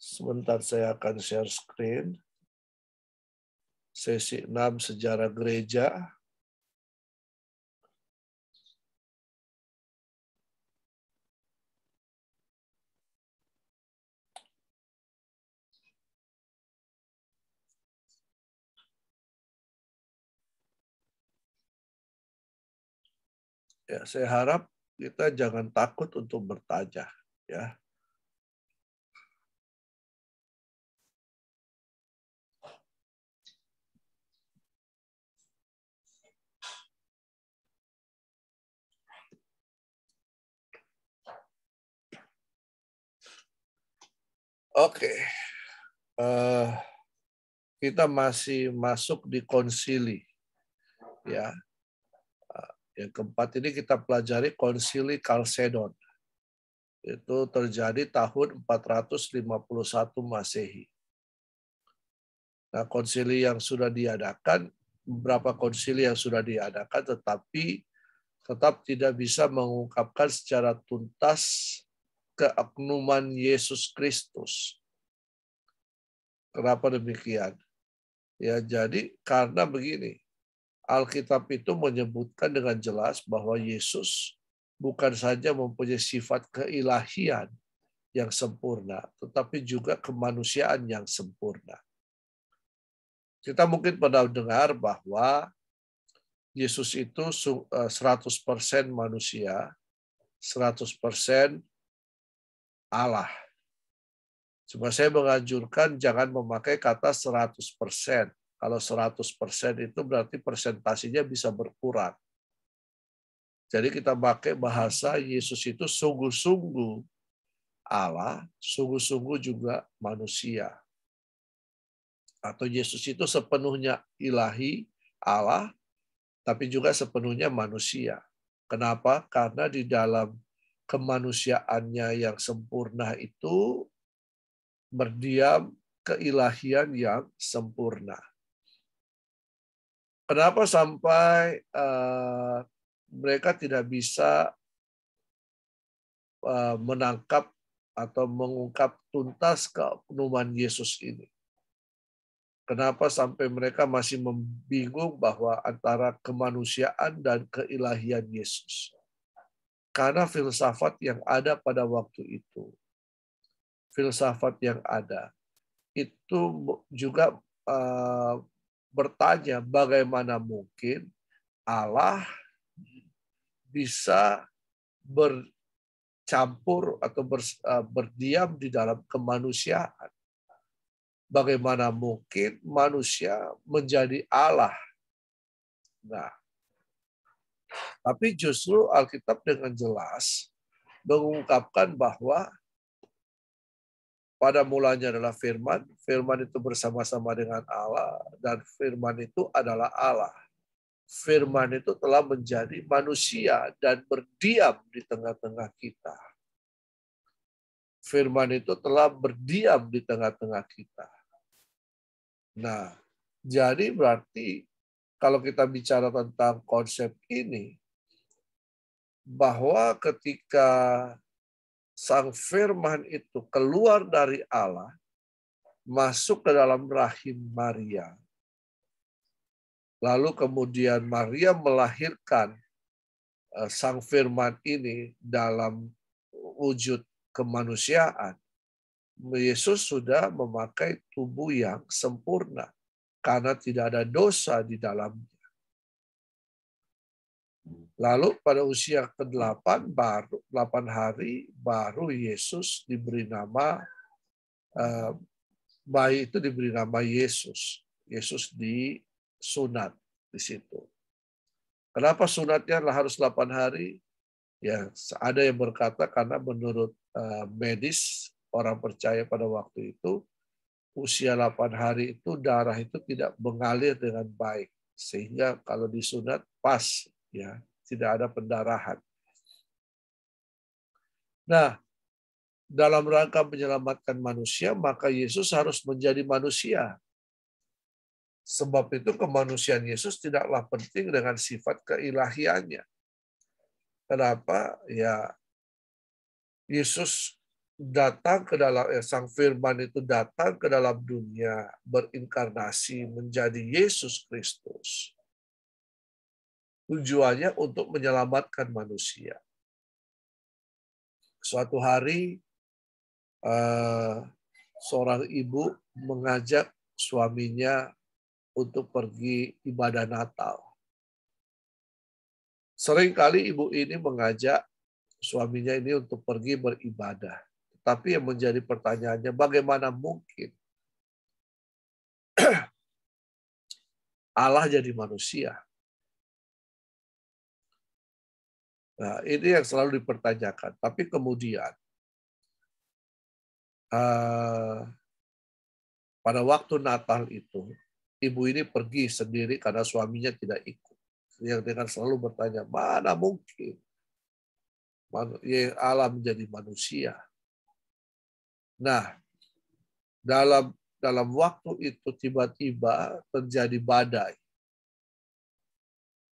Sebentar saya akan share screen. Sesi 6 Sejarah Gereja. Ya, saya harap kita jangan takut untuk bertanya, ya. Oke. Kita masih masuk di konsili, ya. Yang keempat ini kita pelajari konsili Kalsedon. Itu terjadi tahun 451 Masehi. Nah, konsili yang sudah diadakan, beberapa konsili yang sudah diadakan, tetapi tetap tidak bisa mengungkapkan secara tuntas keagnuman Yesus Kristus. Kenapa demikian? Ya, jadi karena begini, Alkitab itu menyebutkan dengan jelas bahwa Yesus bukan saja mempunyai sifat keilahian yang sempurna, tetapi juga kemanusiaan yang sempurna. Kita mungkin pernah dengar bahwa Yesus itu 100% manusia, 100% Allah. Cuma saya menganjurkan jangan memakai kata 100%. Kalau 100% itu berarti persentasinya bisa berkurang. Jadi kita pakai bahasa Yesus itu sungguh-sungguh Allah, sungguh-sungguh juga manusia. Atau Yesus itu sepenuhnya ilahi, Allah, tapi juga sepenuhnya manusia. Kenapa? Karena di dalam kemanusiaannya yang sempurna itu berdiam keilahian yang sempurna. Kenapa sampai mereka tidak bisa menangkap atau mengungkap tuntas keagnuman Yesus ini? Kenapa sampai mereka masih membingung bahwa antara kemanusiaan dan keilahian Yesus? Karena filsafat yang ada pada waktu itu, filsafat yang ada, itu juga bertanya bagaimana mungkin Allah bisa bercampur atau berdiam di dalam kemanusiaan. Bagaimana mungkin manusia menjadi Allah? Nah, tapi justru Alkitab dengan jelas mengungkapkan bahwa pada mulanya adalah firman, firman itu bersama-sama dengan Allah, dan firman itu adalah Allah. Firman itu telah menjadi manusia dan berdiam di tengah-tengah kita. Firman itu telah berdiam di tengah-tengah kita. Nah, jadi berarti kalau kita bicara tentang konsep ini, bahwa ketika sang firman itu keluar dari Allah, masuk ke dalam rahim Maria, lalu kemudian Maria melahirkan sang firman ini dalam wujud kemanusiaan, Yesus sudah memakai tubuh yang sempurna karena tidak ada dosa di dalamnya. Lalu pada usia ke-8 baru 8 hari baru Yesus diberi nama bayi itu diberi nama Yesus. Yesus disunat di situ. Kenapa sunatnya harus 8 hari? Ya, ada yang berkata karena menurut medis orang percaya pada waktu itu usia 8 hari itu darah itu tidak mengalir dengan baik sehingga kalau disunat pas ya, tidak ada pendarahan. Nah, dalam rangka menyelamatkan manusia maka Yesus harus menjadi manusia. Sebab itu kemanusiaan Yesus tidaklah penting dengan sifat keilahiannya. Kenapa? Ya, Yesus datang ke dalam Sang Firman itu datang ke dalam dunia, berinkarnasi menjadi Yesus Kristus. Tujuannya untuk menyelamatkan manusia. Suatu hari seorang ibu mengajak suaminya untuk pergi ibadah Natal. Seringkali ibu ini mengajak suaminya ini untuk pergi beribadah. Tapi yang menjadi pertanyaannya, bagaimana mungkin Allah jadi manusia? Nah, ini yang selalu dipertanyakan. Tapi kemudian, pada waktu Natal itu, ibu ini pergi sendiri karena suaminya tidak ikut. Yang dengan selalu bertanya, mana mungkin Allah menjadi manusia? Nah, dalam waktu itu tiba-tiba terjadi badai.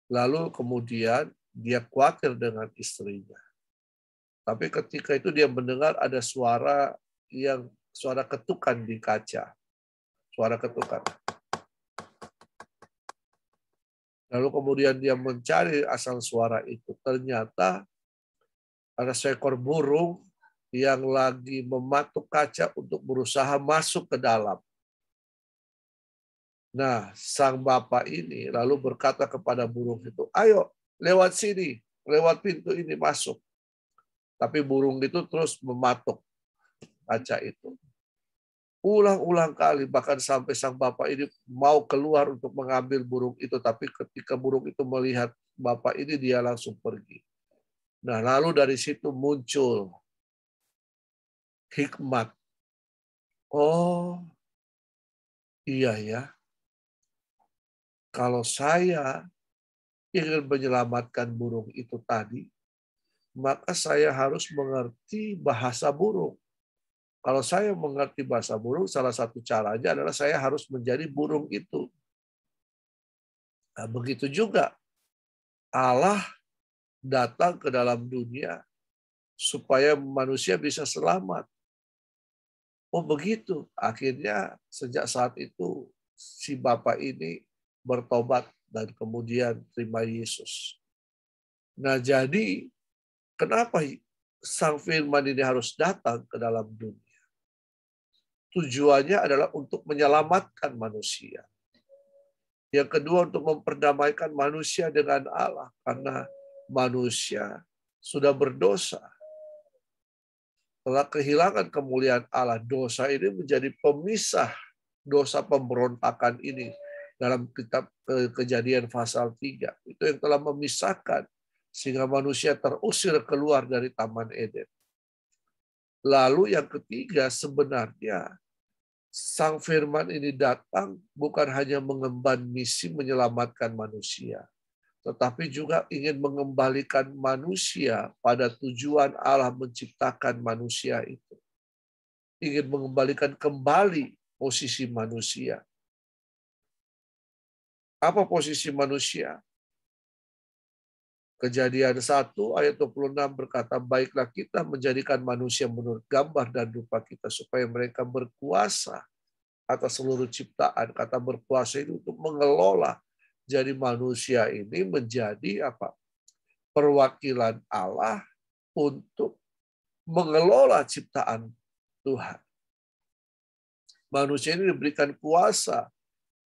Lalu kemudian dia khawatir dengan istrinya. Tapi ketika itu dia mendengar ada suara ketukan di kaca. Suara ketukan. Lalu kemudian dia mencari asal suara itu. Ternyata ada seekor burung yang lagi mematuk kaca untuk berusaha masuk ke dalam. Nah, sang bapak ini lalu berkata kepada burung itu, ayo lewat sini, lewat pintu ini masuk. Tapi burung itu terus mematuk kaca itu. Ulang-ulang kali, bahkan sampai sang bapak ini mau keluar untuk mengambil burung itu. Tapi ketika burung itu melihat bapak ini, dia langsung pergi. Nah, lalu dari situ muncul hikmat. Oh, iya ya. Kalau saya ingin menyelamatkan burung itu tadi, maka saya harus mengerti bahasa burung. Kalau saya mengerti bahasa burung, salah satu caranya adalah saya harus menjadi burung itu. Nah, begitu juga Allah datang ke dalam dunia supaya manusia bisa selamat. Oh begitu. Akhirnya sejak saat itu si bapak ini bertobat dan kemudian terima Yesus. Nah jadi kenapa Sang Firman ini harus datang ke dalam dunia? Tujuannya adalah untuk menyelamatkan manusia. Yang kedua untuk memperdamaikan manusia dengan Allah. Karena manusia sudah berdosa. Setelah kehilangan kemuliaan Allah, dosa ini menjadi pemisah dosa pemberontakan ini. Dalam kitab Kejadian pasal 3. Itu yang telah memisahkan sehingga manusia terusir keluar dari Taman Eden. Lalu yang ketiga sebenarnya Sang Firman ini datang bukan hanya mengemban misi menyelamatkan manusia, tetapi juga ingin mengembalikan manusia pada tujuan Allah menciptakan manusia itu. Ingin mengembalikan kembali posisi manusia. Apa posisi manusia? Kejadian 1 ayat 26 berkata, baiklah kita menjadikan manusia menurut gambar dan rupa kita supaya mereka berkuasa atas seluruh ciptaan. Kata berkuasa itu untuk mengelola. Jadi manusia ini menjadi apa? Perwakilan Allah untuk mengelola ciptaan Tuhan. Manusia ini diberikan kuasa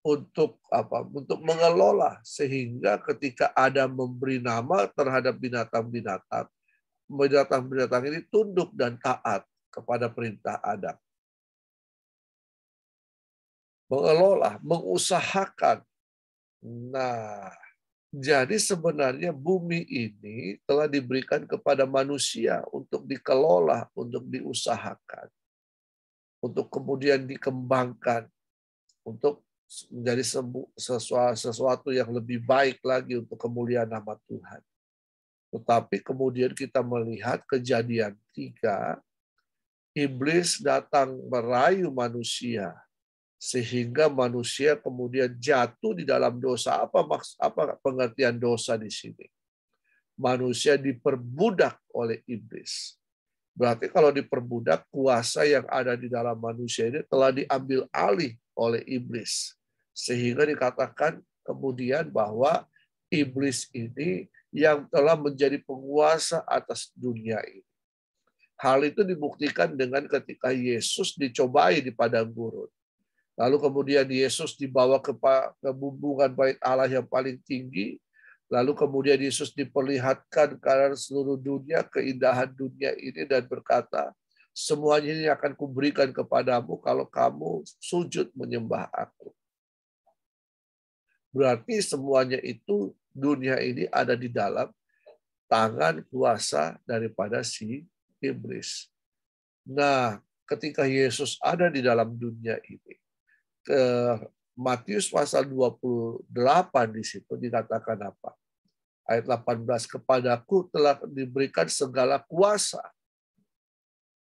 untuk apa? Untuk mengelola sehingga ketika Adam memberi nama terhadap binatang-binatang, binatang-binatang ini tunduk dan taat kepada perintah Adam. Mengelola, mengusahakan. Nah, jadi sebenarnya bumi ini telah diberikan kepada manusia untuk dikelola, untuk diusahakan, untuk kemudian dikembangkan, untuk menjadi sesuatu yang lebih baik lagi untuk kemuliaan nama Tuhan. Tetapi kemudian kita melihat Kejadian 3, iblis datang merayu manusia sehingga manusia kemudian jatuh di dalam dosa. Apa pengertian dosa di sini? Manusia diperbudak oleh iblis. Berarti kalau diperbudak, kuasa yang ada di dalam manusia ini telah diambil alih oleh iblis. Sehingga dikatakan kemudian bahwa iblis ini yang telah menjadi penguasa atas dunia ini. Hal itu dibuktikan dengan ketika Yesus dicobai di padang gurun. Lalu kemudian Yesus dibawa ke bumbungan bait Allah yang paling tinggi. Lalu kemudian Yesus diperlihatkan kepada seluruh dunia, keindahan dunia ini dan berkata, semuanya ini akan kuberikan kepadamu kalau kamu sujud menyembah aku. Berarti semuanya itu dunia ini ada di dalam tangan kuasa daripada si iblis. Nah, ketika Yesus ada di dalam dunia ini, ke Matius pasal 28 di situ dikatakan apa? Ayat 18, kepadaku telah diberikan segala kuasa.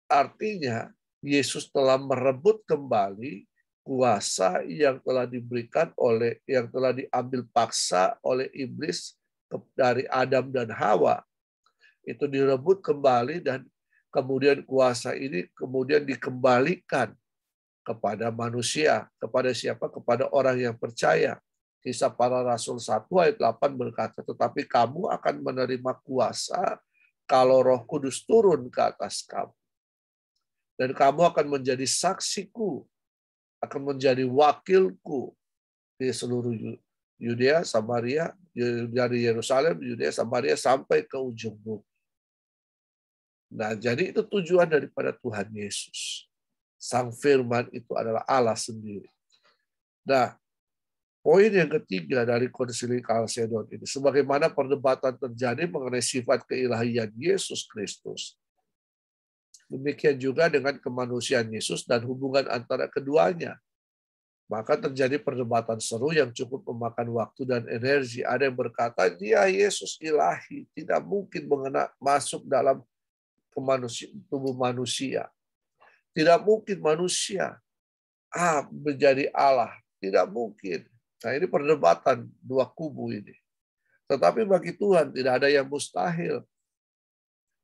Artinya, Yesus telah merebut kembali kuasa yang telah diberikan yang telah diambil paksa oleh iblis dari Adam dan Hawa. Itu direbut kembali dan kemudian kuasa ini kemudian dikembalikan kepada manusia. Kepada siapa? Kepada orang yang percaya. Kisah Para Rasul 1 ayat 8 berkata, tetapi kamu akan menerima kuasa kalau Roh Kudus turun ke atas kamu. Dan kamu akan menjadi saksiku, akan menjadi wakilku di seluruh Yudea, Samaria, dari Yerusalem, Yudea, Samaria, sampai ke ujung bumi. Nah, jadi itu tujuan daripada Tuhan Yesus. Sang Firman itu adalah Allah sendiri. Nah, poin yang ketiga dari Konsili Kalsedon ini, sebagaimana perdebatan terjadi mengenai sifat keilahian Yesus Kristus, demikian juga dengan kemanusiaan Yesus dan hubungan antara keduanya. Maka terjadi perdebatan seru yang cukup memakan waktu dan energi. Ada yang berkata, dia Yesus ilahi, tidak mungkin masuk dalam tubuh manusia. Tidak mungkin manusia menjadi Allah. Tidak mungkin. Nah, ini perdebatan dua kubu ini. Tetapi bagi Tuhan tidak ada yang mustahil.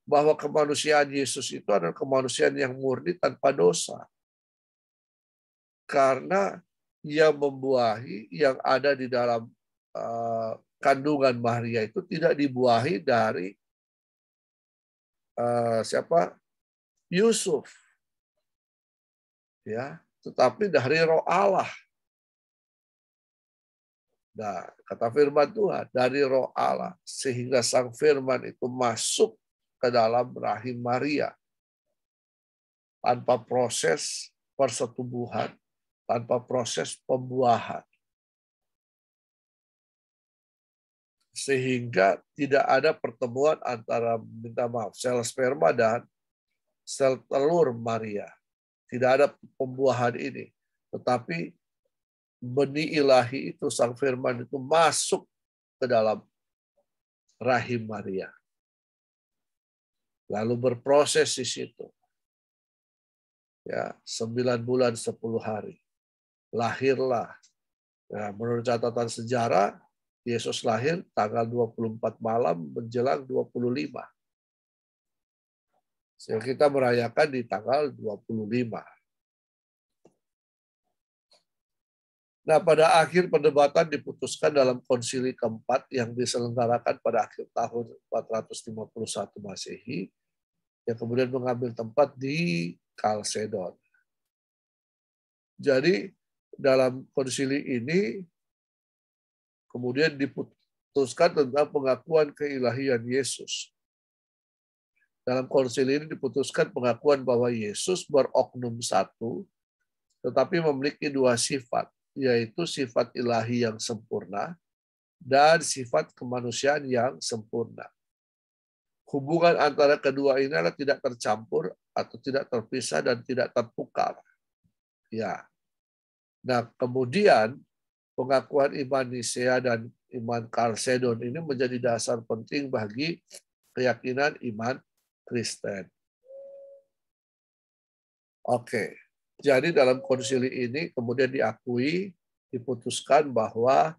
Bahwa kemanusiaan Yesus itu adalah kemanusiaan yang murni tanpa dosa. Karena yang membuahi yang ada di dalam kandungan Maria itu tidak dibuahi dari Yusuf. Ya, tetapi dari Roh Allah. Nah, kata firman Tuhan, dari Roh Allah, sehingga Sang Firman itu masuk ke dalam rahim Maria. Tanpa proses persetubuhan, tanpa proses pembuahan. Sehingga tidak ada pertemuan antara, sel sperma dan sel telur Maria. Tidak ada pembuahan ini. Tetapi benih ilahi itu, Sang Firman itu masuk ke dalam rahim Maria. Lalu berproses di situ. Ya, 9 bulan 10 hari. Lahirlah. Nah, menurut catatan sejarah, Yesus lahir tanggal 24 malam menjelang 25. Sehingga kita merayakan di tanggal 25. Nah, pada akhir perdebatan diputuskan dalam konsili keempat yang diselenggarakan pada akhir tahun 451 Masehi, yang kemudian mengambil tempat di Kalsedon. Jadi, dalam konsili ini kemudian diputuskan tentang pengakuan keilahian Yesus. Dalam konsili ini diputuskan pengakuan bahwa Yesus beroknum satu, tetapi memiliki dua sifat, yaitu sifat ilahi yang sempurna dan sifat kemanusiaan yang sempurna. Hubungan antara kedua ini adalah tidak tercampur atau tidak terpisah dan tidak tertukar. Ya. Nah, kemudian pengakuan iman Nisea dan iman Kalsedon ini menjadi dasar penting bagi keyakinan iman Kristen. Oke. Jadi dalam konsili ini kemudian diputuskan bahwa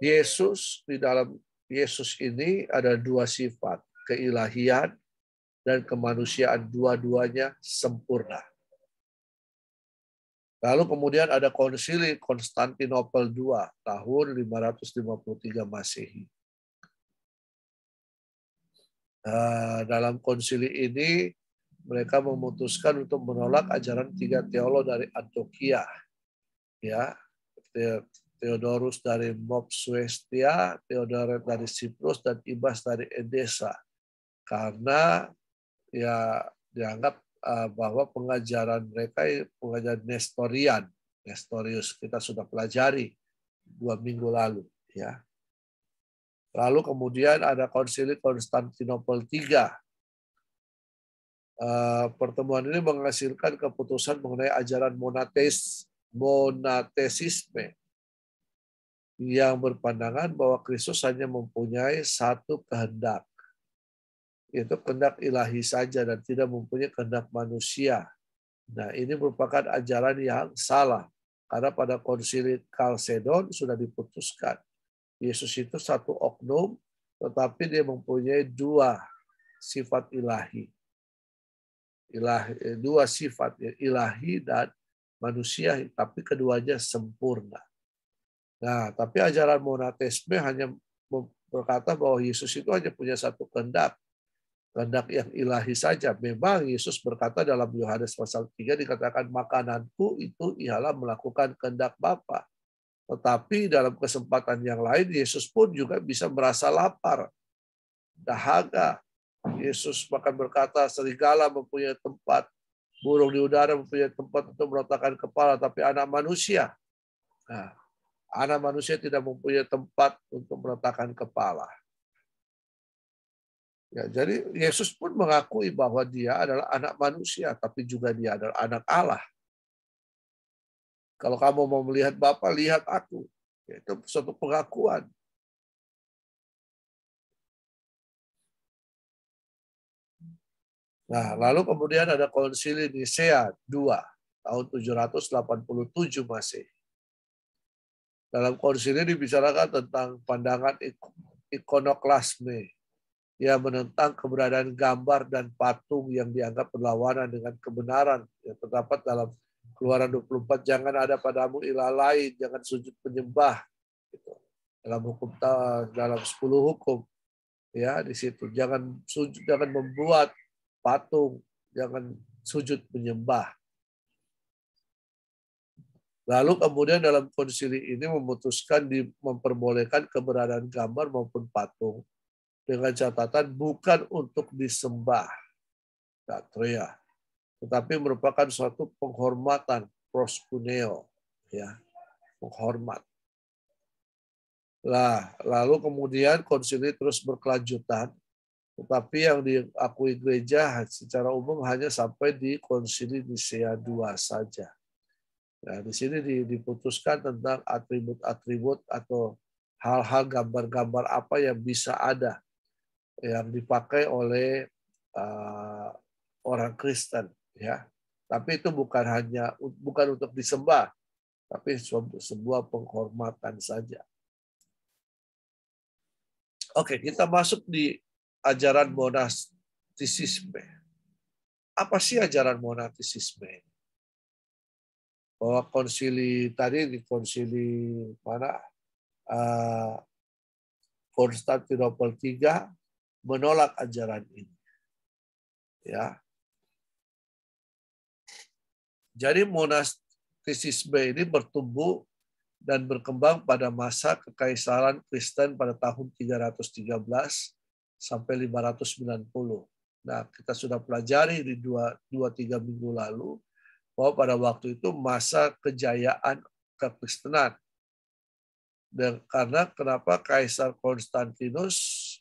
Yesus, di dalam Yesus ini ada dua sifat, keilahian dan kemanusiaan dua-duanya sempurna. Lalu kemudian ada konsili Konstantinopel II tahun 553 Masehi. Dalam konsili ini mereka memutuskan untuk menolak ajaran tiga teolog dari Antioquia, ya, Theodorus dari Mopsuestia, Theodoret dari Siprus, dan Ibas dari Edessa, karena ya dianggap bahwa pengajaran mereka pengajaran Nestorius kita sudah pelajari 2 minggu lalu, ya. Lalu kemudian ada konsili Konstantinopel III. Pertemuan ini menghasilkan keputusan mengenai ajaran monatesisme yang berpandangan bahwa Kristus hanya mempunyai satu kehendak, yaitu kehendak ilahi saja dan tidak mempunyai kehendak manusia. Nah, ini merupakan ajaran yang salah, karena pada konsili Kalsedon sudah diputuskan Yesus itu satu oknum, tetapi dia mempunyai dua sifat ilahi. Dua sifat, ilahi dan manusia, tapi keduanya sempurna. Nah, tapi ajaran monatisme hanya berkata bahwa Yesus itu hanya punya satu kehendak yang ilahi saja. Memang Yesus berkata dalam Yohanes pasal 3 dikatakan makananku itu ialah melakukan kehendak Bapa. Tetapi dalam kesempatan yang lain Yesus pun juga bisa merasa lapar, dahaga. Yesus bahkan berkata serigala mempunyai tempat, burung di udara mempunyai tempat untuk meletakkan kepala, tapi anak manusia, anak manusia tidak mempunyai tempat untuk meletakkan kepala. Ya, jadi Yesus pun mengakui bahwa dia adalah anak manusia, tapi juga dia adalah anak Allah. Kalau kamu mau melihat Bapa, lihat aku. Itu suatu pengakuan. Nah, lalu kemudian ada konsili Nisea II tahun 787 Masehi. Dalam konsili dibicarakan tentang pandangan ikonoklasme yang menentang keberadaan gambar dan patung yang dianggap berlawanan dengan kebenaran yang terdapat dalam Keluaran 24, jangan ada padamu ilah lain, jangan sujud penyembah. Gitu. Dalam 10 hukum, ya di situ jangan membuat patung, jangan sujud penyembah. Lalu kemudian dalam konsili ini memutuskan memperbolehkan keberadaan gambar maupun patung dengan catatan bukan untuk disembah, latria, tetapi merupakan suatu penghormatan, proskuneo, ya, menghormat. Lalu kemudian konsili terus berkelanjutan, tetapi yang diakui gereja secara umum hanya sampai di konsili Nisea II saja. Nah, di sini diputuskan tentang atribut-atribut atau hal-hal gambar-gambar apa yang bisa ada yang dipakai oleh orang Kristen, ya. Tapi itu bukan untuk disembah, tapi sebuah penghormatan saja. Oke, kita masuk di ajaran monastisisme. Apa sih ajaran monastisisme? Bahwa konsili tadi di konsili mana Konstantinopel III menolak ajaran ini. Ya. Jadi monastisisme ini bertumbuh dan berkembang pada masa kekaisaran Kristen pada tahun 313 sampai 590. Nah, kita sudah pelajari di 2-3 minggu lalu bahwa pada waktu itu masa kejayaan kekristenan. Dan karena kenapa Kaisar Konstantinus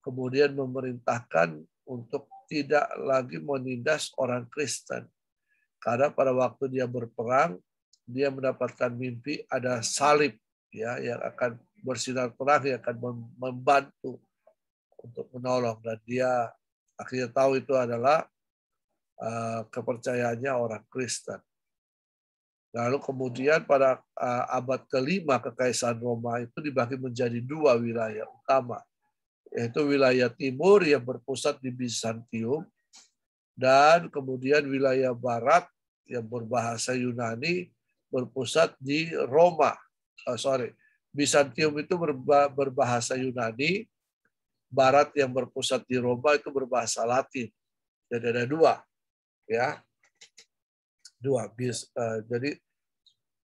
kemudian memerintahkan untuk tidak lagi menindas orang Kristen. Karena pada waktu dia berperang, dia mendapatkan mimpi ada salib, ya, yang akan bersinar terang, yang akan membantu untuk menolong, dan dia akhirnya tahu itu adalah kepercayaannya orang Kristen. Lalu kemudian pada abad ke-5 Kekaisaran Roma itu dibagi menjadi 2 wilayah utama, yaitu wilayah timur yang berpusat di Bizantium dan kemudian wilayah barat yang berbahasa Yunani berpusat di Roma. Bizantium itu berbahasa Yunani, barat yang berpusat di Roma itu berbahasa Latin. Jadi ada dua, ya, jadi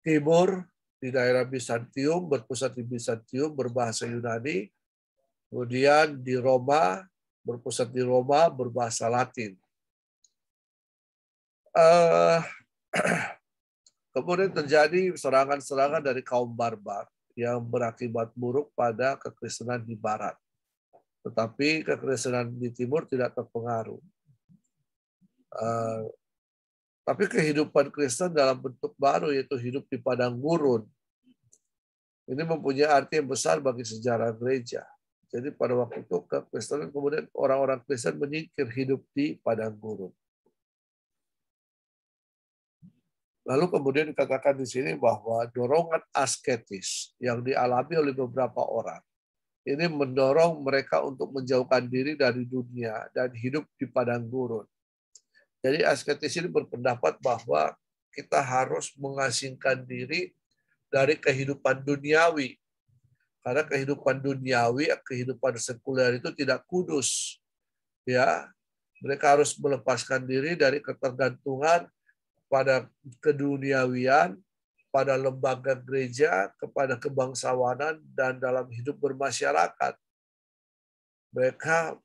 timur di daerah Bizantium, berpusat di Bizantium, berbahasa Yunani, kemudian di Roma, berpusat di Roma, berbahasa Latin. Kemudian terjadi serangan-serangan dari kaum barbar yang berakibat buruk pada kekristenan di barat. Tetapi kekristenan di timur tidak terpengaruh. Tapi kehidupan Kristen dalam bentuk baru, yaitu hidup di padang gurun, ini mempunyai arti yang besar bagi sejarah gereja. Jadi pada waktu itu kekristenan, kemudian orang-orang Kristen menyingkir hidup di padang gurun. Lalu kemudian dikatakan di sini bahwa dorongan asketis yang dialami oleh beberapa orang ini mendorong mereka untuk menjauhkan diri dari dunia dan hidup di padang gurun. Jadi asketis ini berpendapat bahwa kita harus mengasingkan diri dari kehidupan duniawi. Karena kehidupan duniawi, kehidupan sekuler itu tidak kudus. Ya, mereka harus melepaskan diri dari ketergantungan pada keduniawian, pada lembaga gereja, kepada kebangsawanan, dan dalam hidup bermasyarakat. Mereka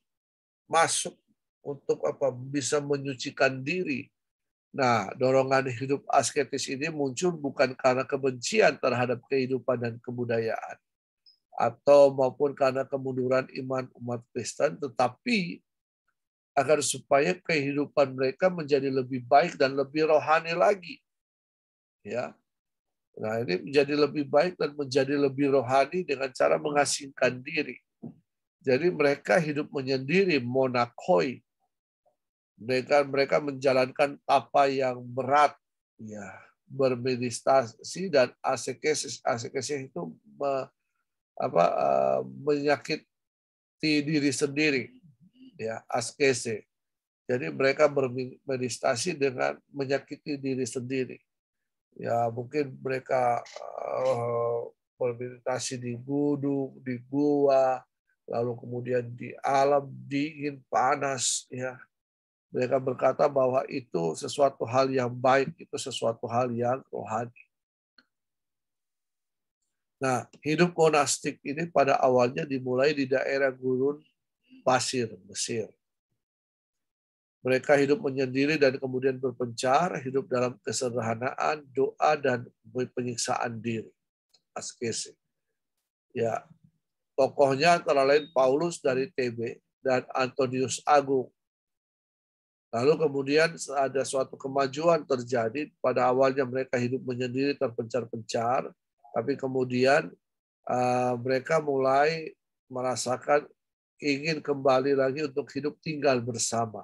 masuk untuk bisa menyucikan diri. Nah, dorongan hidup asketis ini muncul bukan karena kebencian terhadap kehidupan dan kebudayaan, atau maupun karena kemunduran iman umat Kristen, tetapi agar supaya kehidupan mereka menjadi lebih baik dan lebih rohani lagi. Ya. Nah, ini menjadi lebih baik dan menjadi lebih rohani dengan cara mengasingkan diri. Jadi mereka hidup menyendiri, monakoi. Mereka menjalankan apa yang berat, ya, bermeditasi dan asekesis. Asekesis itu menyakiti diri sendiri, ya, askese. Jadi mereka bermeditasi dengan menyakiti diri sendiri. Ya, mungkin mereka bermeditasi di gunung, di gua, lalu kemudian di alam dingin, panas, ya. Mereka berkata bahwa itu sesuatu hal yang baik, itu sesuatu hal yang rohani. Nah, hidup monastik ini pada awalnya dimulai di daerah gurun pasir, Mesir. Mereka hidup menyendiri dan kemudian berpencar, hidup dalam kesederhanaan, doa, dan penyiksaan diri. Askese. Ya, tokohnya antara lain Paulus dari TB dan Antonius Agung. Lalu kemudian ada suatu kemajuan terjadi. Pada awalnya mereka hidup menyendiri, terpencar-pencar, tapi kemudian mereka mulai merasakan ingin kembali lagi untuk hidup tinggal bersama.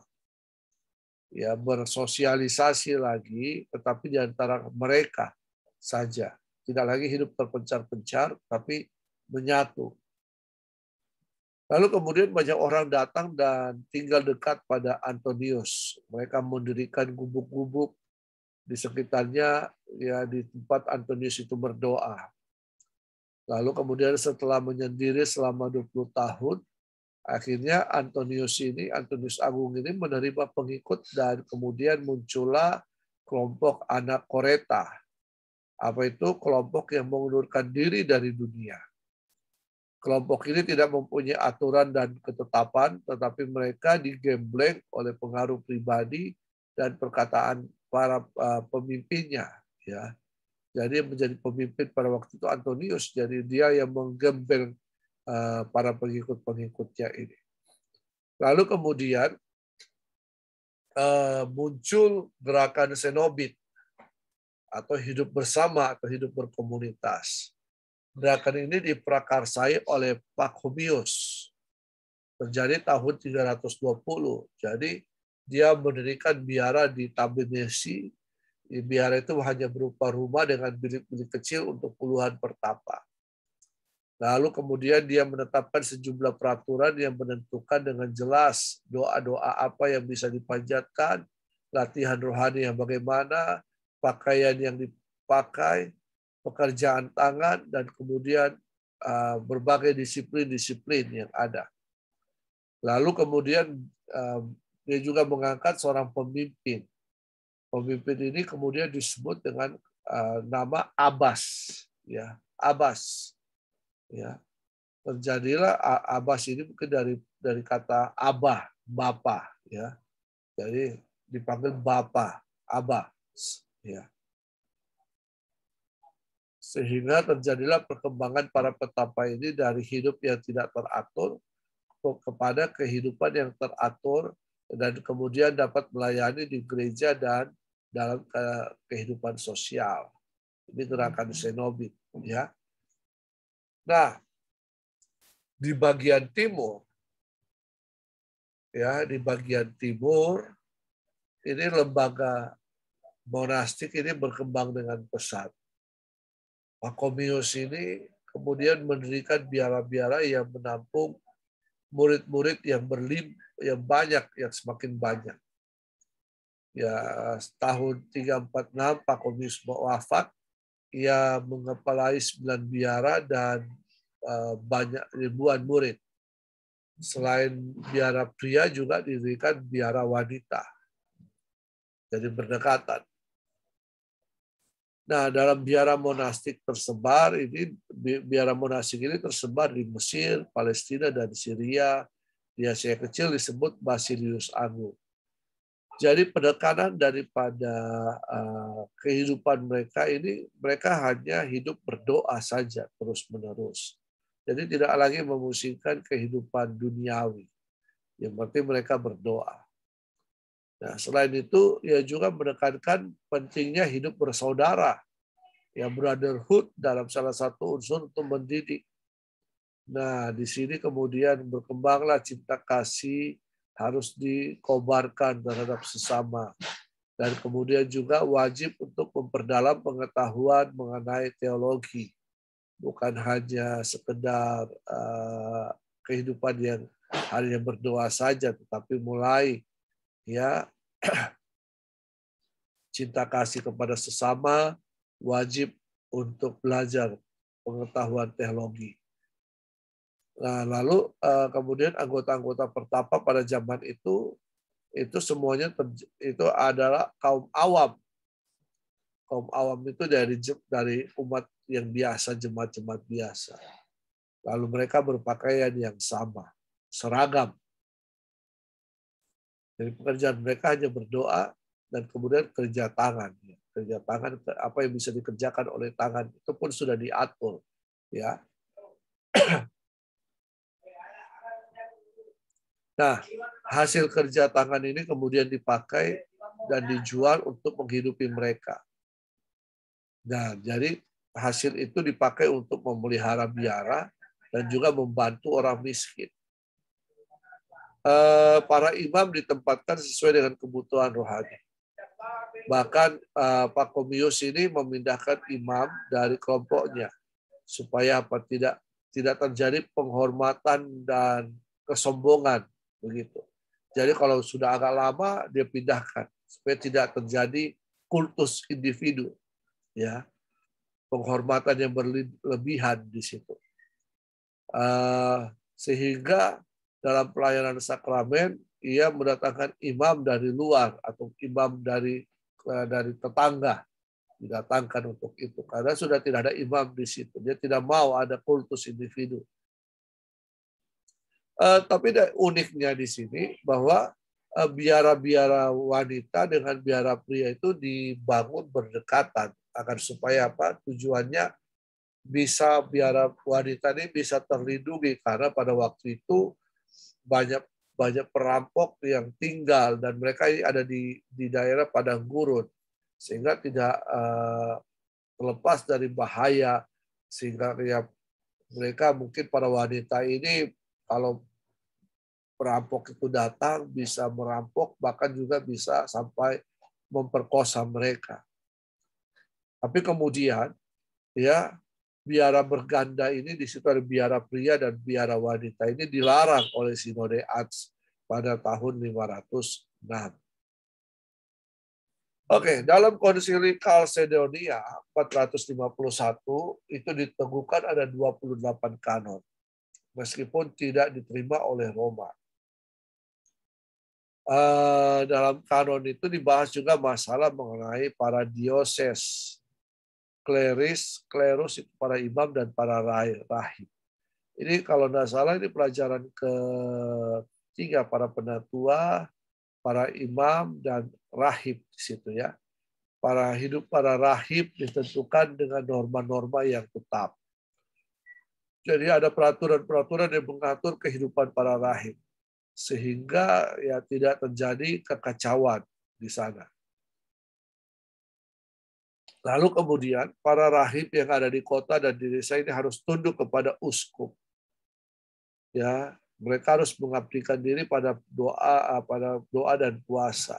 Ya, bersosialisasi lagi, tetapi di antara mereka saja. Tidak lagi hidup terpencar-pencar, tapi menyatu. Lalu kemudian banyak orang datang dan tinggal dekat pada Antonius. Mereka mendirikan gubuk-gubuk di sekitarnya, ya, di tempat Antonius itu berdoa. Lalu kemudian setelah menyendiri selama 20 tahun, akhirnya Antonius Agung ini menerima pengikut dan kemudian muncullah kelompok anak Koreta. Apa itu? Kelompok yang mengundurkan diri dari dunia. Kelompok ini tidak mempunyai aturan dan ketetapan, tetapi mereka digembleng oleh pengaruh pribadi dan perkataan para pemimpinnya. Ya, jadi menjadi pemimpin pada waktu itu Antonius. Jadi dia yang menggembleng para pengikut-pengikutnya ini. Lalu kemudian muncul gerakan Cenobit atau hidup bersama atau hidup berkomunitas. Gerakan ini diprakarsai oleh Pachomius. Terjadi tahun 320. Jadi dia mendirikan biara di Tabernesi. Biara itu hanya berupa rumah dengan bilik-bilik kecil untuk puluhan pertapa. Lalu kemudian dia menetapkan sejumlah peraturan yang menentukan dengan jelas doa-doa apa yang bisa dipanjatkan, latihan rohani yang bagaimana, pakaian yang dipakai, pekerjaan tangan, dan kemudian berbagai disiplin-disiplin yang ada. Lalu kemudian dia juga mengangkat seorang pemimpin. Pemimpin ini kemudian disebut dengan nama Abbas, ya, Abbas. Ya, terjadilah Abbas ini mungkin dari kata abah, bapa, ya. Jadi dipanggil bapa, Abbas, ya. Sehingga terjadilah perkembangan para petapa ini dari hidup yang tidak teratur kepada kehidupan yang teratur dan kemudian dapat melayani di gereja dan dalam kehidupan sosial. Ini gerakan Zenobit, ya. Nah, di bagian timur, ya, di bagian timur ini lembaga monastik ini berkembang dengan pesat. Pakomius ini kemudian mendirikan biara-biara yang menampung murid-murid yang banyak, yang semakin banyak. Ya, tahun 346 Pakomius wafat, ia mengepalai 9 biara dan banyak ribuan murid. Selain biara pria juga didirikan biara wanita. Jadi berdekatan. Nah, dalam biara monastik tersebar ini tersebar di Mesir, Palestina, dan Syria. Di Asia Kecil disebut Basilius Agung. Jadi penekanan daripada kehidupan mereka ini, mereka hanya hidup berdoa saja terus-menerus. Jadi tidak lagi memusingkan kehidupan duniawi. Yang penting mereka berdoa. Nah, selain itu, ia juga menekankan pentingnya hidup bersaudara, yang brotherhood dalam salah satu unsur untuk mendidik. Nah, di sini kemudian berkembanglah cinta kasih harus dikobarkan terhadap sesama. Dan kemudian juga wajib untuk memperdalam pengetahuan mengenai teologi. Bukan hanya sekedar kehidupan yang hanya berdoa saja, tetapi mulai ya cinta kasih kepada sesama, wajib untuk belajar pengetahuan teologi. Nah, lalu kemudian anggota-anggota pertapa pada zaman itu semuanya itu adalah kaum awam. Kaum awam itu dari umat yang biasa, jemaat-jemaat biasa. Lalu mereka berpakaian yang sama, seragam. Jadi pekerjaan mereka hanya berdoa dan kemudian kerja tangan. Kerja tangan, apa yang bisa dikerjakan oleh tangan itu pun sudah diatur, ya. Nah, hasil kerja tangan ini kemudian dipakai dan dijual untuk menghidupi mereka. Nah, jadi hasil itu dipakai untuk memelihara biara dan juga membantu orang miskin. Para imam ditempatkan sesuai dengan kebutuhan rohani. Bahkan Pakomius ini memindahkan imam dari kelompoknya supaya tidak terjadi penghormatan dan kesombongan begitu. Jadi kalau sudah agak lama dia pindahkan supaya tidak terjadi kultus individu, ya, penghormatan yang berlebihan di situ. Sehingga dalam pelayanan sakramen ia mendatangkan imam dari luar atau imam dari tetangga, didatangkan untuk itu karena sudah tidak ada imam di situ. Dia tidak mau ada kultus individu. Tapi uniknya di sini bahwa biara-biara wanita dengan biara pria itu dibangun berdekatan agar supaya apa? Tujuannya bisa biara wanita ini bisa terlindungi karena pada waktu itu banyak perampok yang tinggal dan mereka ada di daerah padang gurun sehingga tidak terlepas dari bahaya sehingga ya mereka mungkin para wanita ini kalau perampok itu datang bisa merampok bahkan juga bisa sampai memperkosa mereka. Tapi kemudian ya biara berganda ini, di situ ada biara pria dan biara wanita, ini dilarang oleh Sinode Ars pada tahun 506. Oke, dalam konsili Chalcedonia 451 itu diteguhkan ada 28 kanon, meskipun tidak diterima oleh Roma. Dalam kanon itu dibahas juga masalah mengenai para dioses, klerus itu para imam dan para rahib. Ini kalau tidak salah ini pelajaran ketiga, para penatua, para imam dan rahib di situ ya. Para rahib ditentukan dengan norma-norma yang tetap. Jadi ada peraturan-peraturan yang mengatur kehidupan para rahib sehingga ya tidak terjadi kekacauan di sana. Lalu kemudian para rahib yang ada di kota dan di desa ini harus tunduk kepada uskup. Ya, mereka harus mengabdikan diri pada doa dan puasa.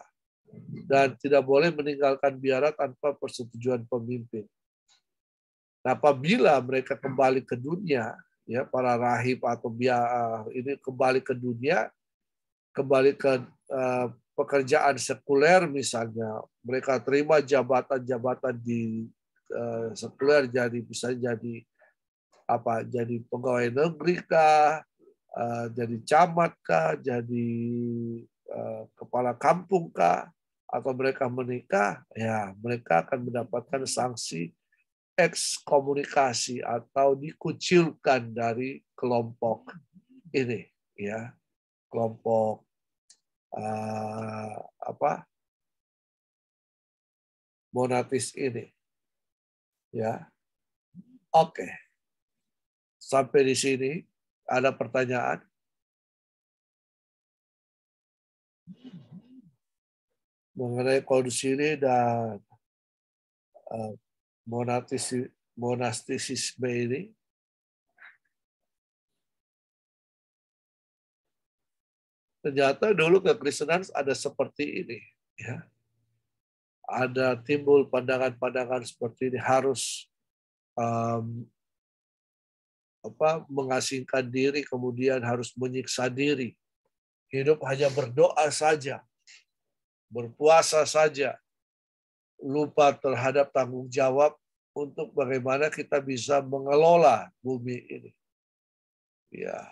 Dan tidak boleh meninggalkan biara tanpa persetujuan pemimpin. Nah, apabila mereka kembali ke dunia, ya para rahib atau ini kembali ke dunia, kembali ke pekerjaan sekuler misalnya, mereka terima jabatan-jabatan di sekuler, jadi bisa jadi jadi pegawai negeri kah, jadi camat kah, jadi kepala kampung kah, atau mereka menikah, ya mereka akan mendapatkan sanksi ekskomunikasi atau dikucilkan dari kelompok ini, ya kelompok monatis ini, ya. Oke, sampai di sini ada pertanyaan? Mengenai konsili dan monastisisme ini. Ternyata dulu kekristenan ada seperti ini, ya. Ada timbul pandangan-pandangan seperti ini, harus mengasingkan diri, kemudian harus menyiksa diri. Hidup hanya berdoa saja, berpuasa saja, lupa terhadap tanggung jawab untuk bagaimana kita bisa mengelola bumi ini. Ya.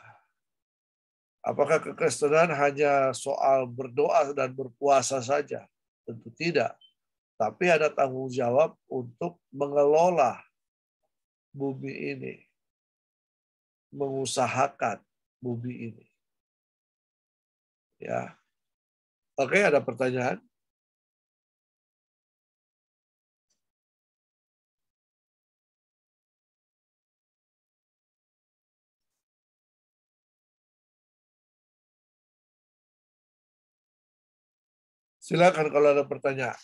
Apakah kekristenan hanya soal berdoa dan berpuasa saja? Tentu tidak. Tapi ada tanggung jawab untuk mengelola bumi ini, mengusahakan bumi ini. Ya. Oke, ada pertanyaan? Silakan kalau ada pertanyaan.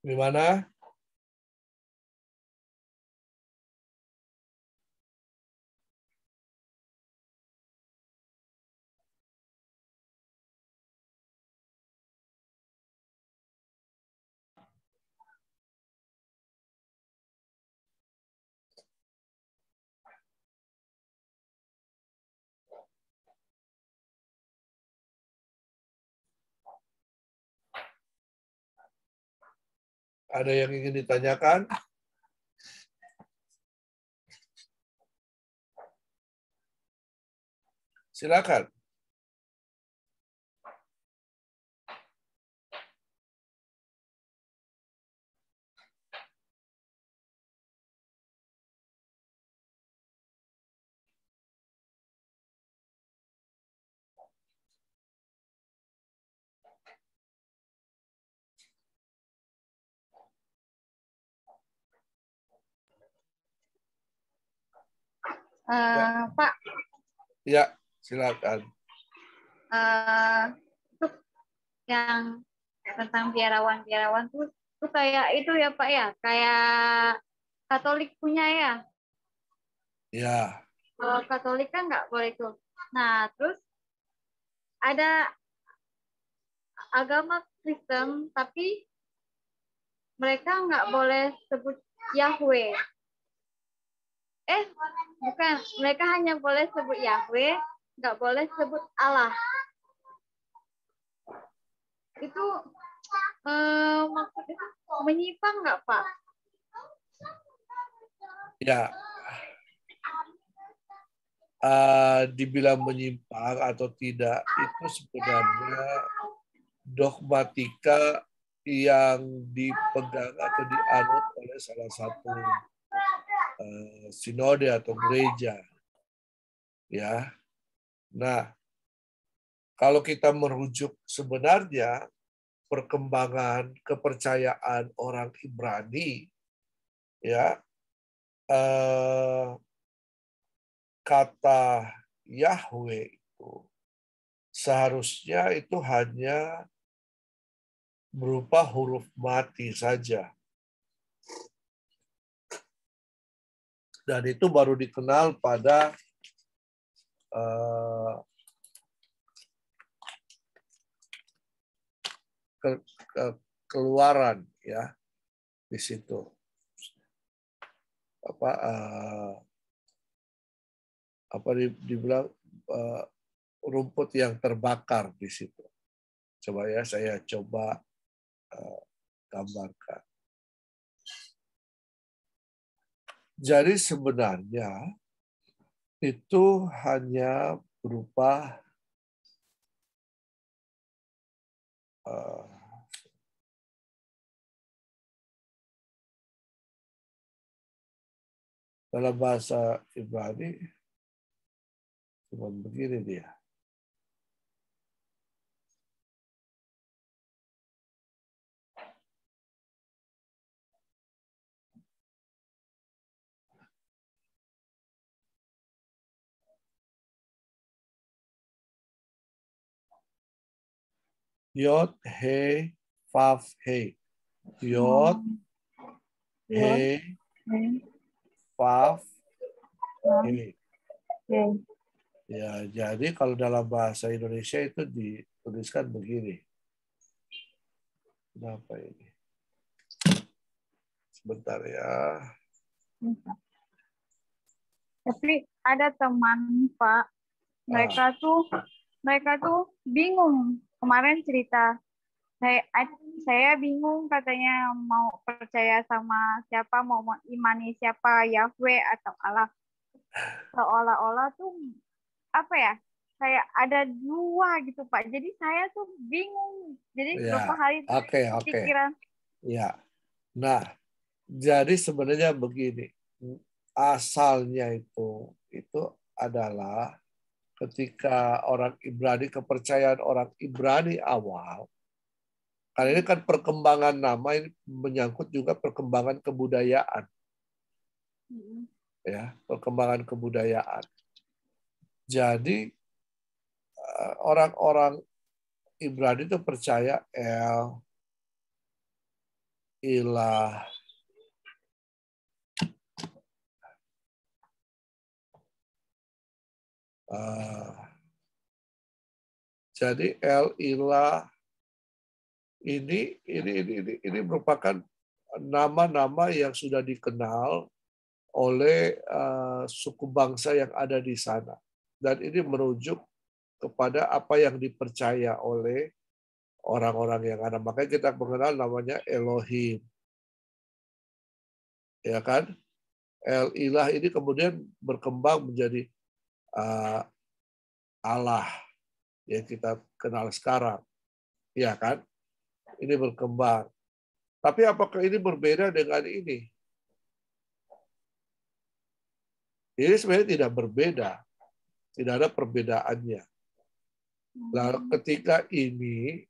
Gimana? Ada yang ingin ditanyakan? Silakan. Pak, Ya, silakan. untuk yang tentang biarawan tuh kayak itu ya Pak ya, kayak Katolik punya ya. Ya, Kalau Katolik kan nggak boleh tuh. Nah, terus ada agama Kristen, tapi mereka nggak boleh sebut Yahweh. Bukan. Mereka hanya boleh sebut Yahweh, nggak boleh sebut Allah. Itu maksudnya menyimpang nggak, Pak? ya. Dibilang menyimpang atau tidak, itu sebenarnya dogmatika yang dipegang atau dianut oleh salah satu sinode atau gereja. Ya, nah kalau kita merujuk sebenarnya perkembangan kepercayaan orang Ibrani, ya kata Yahweh itu seharusnya itu hanya berupa huruf mati saja. Dan itu baru dikenal pada Keluaran, ya, di situ dibilang rumput yang terbakar di situ. Coba ya, saya coba gambarkan. Jadi sebenarnya itu hanya berupa dalam bahasa Ibrani cuma begini dia. Yod, He, Vav, He. Yod, He, Vav, He. Ya, jadi kalau dalam bahasa Indonesia itu dituliskan begini. Kenapa ini? Sebentar ya. Tapi ada teman Pak, mereka tuh bingung. Kemarin cerita, saya bingung katanya mau percaya sama siapa, mau mengimani siapa, Yahweh atau Allah. Seolah-olah tuh apa ya, kayak ada dua gitu Pak. Jadi saya tuh bingung. Jadi beberapa hari tuh pikiran. Ya. Nah, jadi sebenarnya begini. Asalnya itu adalah ketika orang Ibrani, kepercayaan orang Ibrani awal, karena ini kan perkembangan nama ini menyangkut juga perkembangan kebudayaan. Ya, perkembangan kebudayaan. Jadi orang-orang Ibrani itu percaya El, Ilah, jadi El, Ilah ini merupakan nama-nama yang sudah dikenal oleh suku bangsa yang ada di sana. Dan ini merujuk kepada apa yang dipercaya oleh orang-orang yang ada. Makanya kita mengenal namanya Elohim. Ya kan? El Ilah ini kemudian berkembang menjadi Allah yang kita kenal sekarang. Ya kan? Ini berkembang. Tapi apakah ini berbeda dengan ini? Ini sebenarnya tidak berbeda. Tidak ada perbedaannya. Nah, ketika ini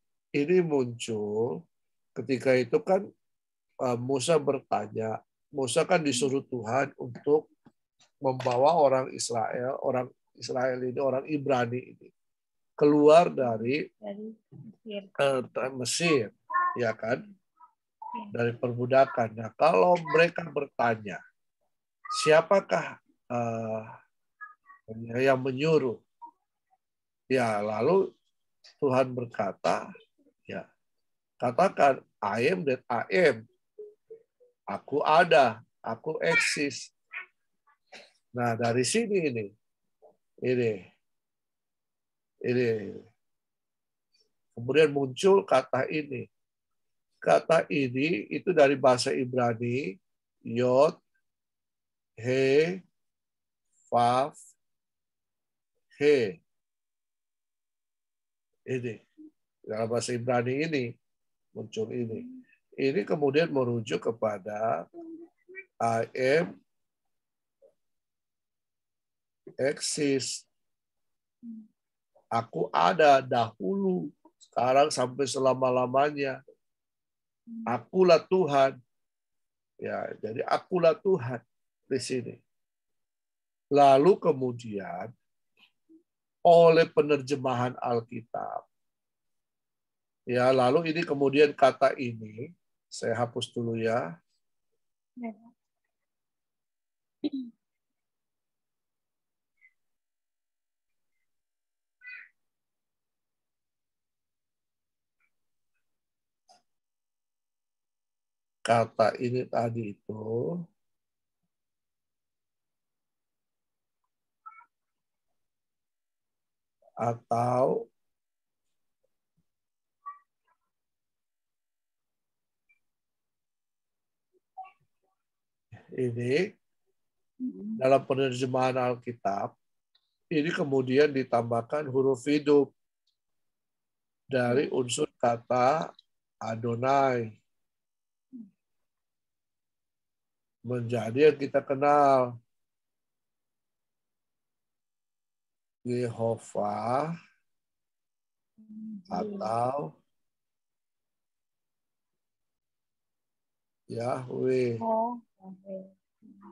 muncul, ketika itu kan Musa bertanya, Musa kan disuruh Tuhan untuk membawa orang Israel ini, orang Ibrani ini keluar dari Mesir, ya kan? Dari perbudakan. Nah, kalau mereka bertanya, siapakah yang menyuruh? Ya, lalu Tuhan berkata, ya, katakan I am that I am. Aku ada, aku eksis. Nah, dari sini ini. Kemudian muncul kata ini. Kata ini itu dari bahasa Ibrani, Yod, He, Vav, He. Ini. Dalam bahasa Ibrani ini muncul ini. Ini kemudian merujuk kepada I am, exist. Aku ada dahulu, sekarang sampai selama-lamanya. Akulah Tuhan. Ya, jadi akulah Tuhan di sini. Lalu kemudian oleh penerjemahan Alkitab, ya, lalu ini kemudian kata ini saya hapus dulu ya. Kata ini tadi itu atau ini dalam penerjemahan Alkitab ini kemudian ditambahkan huruf hidup dari unsur kata Adonai menjadi yang kita kenal Yehova atau Yahweh.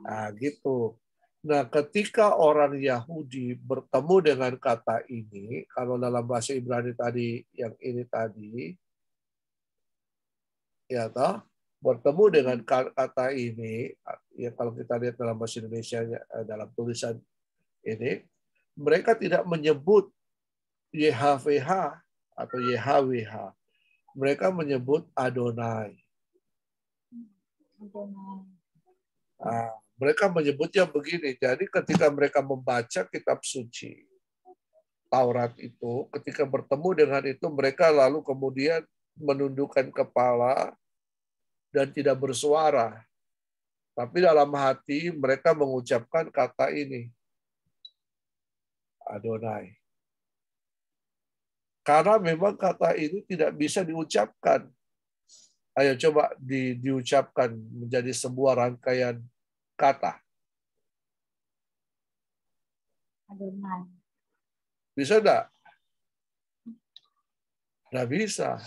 Nah, gitu. Nah, ketika orang Yahudi bertemu dengan kata ini, kalau dalam bahasa Ibrani tadi, yang ini tadi, ya toh, bertemu dengan kata ini, ya kalau kita lihat dalam bahasa Indonesia, dalam tulisan ini, mereka tidak menyebut YHWH atau YHWH. Mereka menyebut Adonai. Nah, mereka menyebutnya begini. Jadi ketika mereka membaca kitab suci Taurat itu, ketika bertemu dengan itu, mereka lalu kemudian menundukkan kepala dan tidak bersuara. Tapi dalam hati mereka mengucapkan kata ini, Adonai. Karena memang kata ini tidak bisa diucapkan. Ayo coba diucapkan menjadi sebuah rangkaian kata. Adonai. Bisa enggak? Nggak bisa.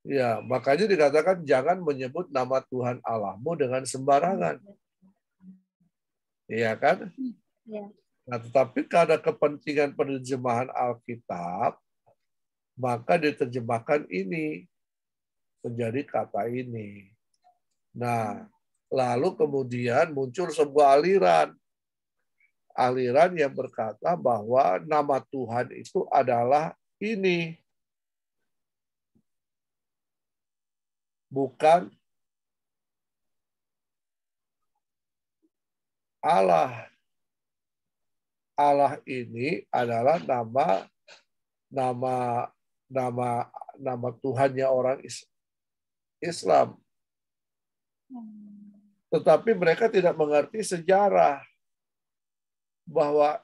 Ya, makanya dikatakan jangan menyebut nama Tuhan Allahmu dengan sembarangan. Iya kan? Ya. Nah, tetapi karena kepentingan penerjemahan Alkitab, maka diterjemahkan ini menjadi kata ini. Nah, lalu kemudian muncul sebuah aliran. Aliran yang berkata bahwa nama Tuhan itu adalah ini. Bukan Allah. Allah ini adalah nama Tuhannya orang Islam. Tetapi mereka tidak mengerti sejarah bahwa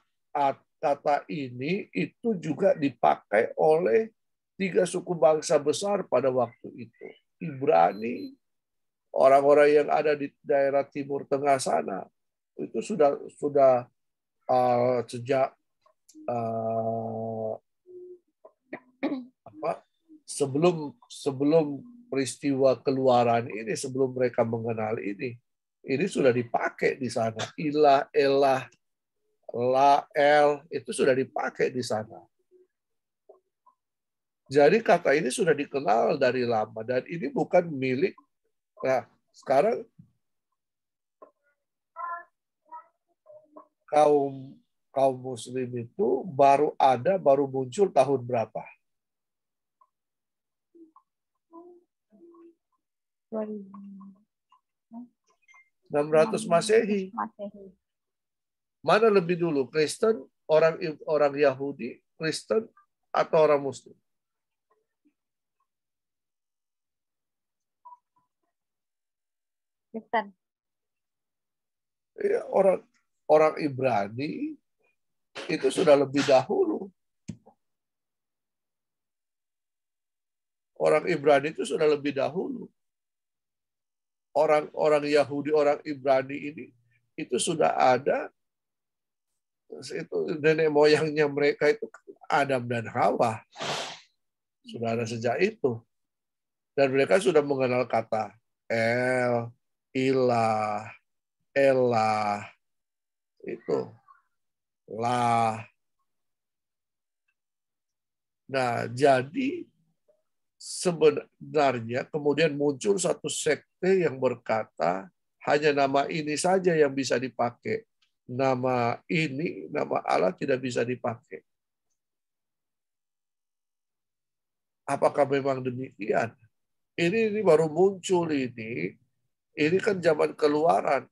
kata ini itu juga dipakai oleh 3 suku bangsa besar pada waktu itu. Ibrani, orang-orang yang ada di daerah Timur Tengah sana, itu sudah sejak sebelum peristiwa keluaran ini, sebelum mereka mengenal ini, ini sudah dipakai di sana. Ilah, elah, la, el, itu sudah dipakai di sana. Jadi kata ini sudah dikenal dari lama dan ini bukan milik. Nah, sekarang kaum muslim itu baru muncul tahun berapa? 600 Masehi. Mana lebih dulu, Kristen, orang Yahudi, Kristen, atau orang Muslim? Kristen. Ya, orang Ibrani itu sudah lebih dahulu. Orang Ibrani itu sudah lebih dahulu. Orang Yahudi, orang Ibrani ini itu sudah ada. Itu nenek moyangnya mereka itu Adam dan Hawa. Sudah ada sejak itu. Dan mereka sudah mengenal kata El, Ilah, Elah, itu lah. Nah, jadi sebenarnya kemudian muncul satu sekte yang berkata hanya nama ini saja yang bisa dipakai. Nama ini, nama Allah tidak bisa dipakai. Apakah memang demikian? Ini baru muncul ini. Ini kan zaman keluaran.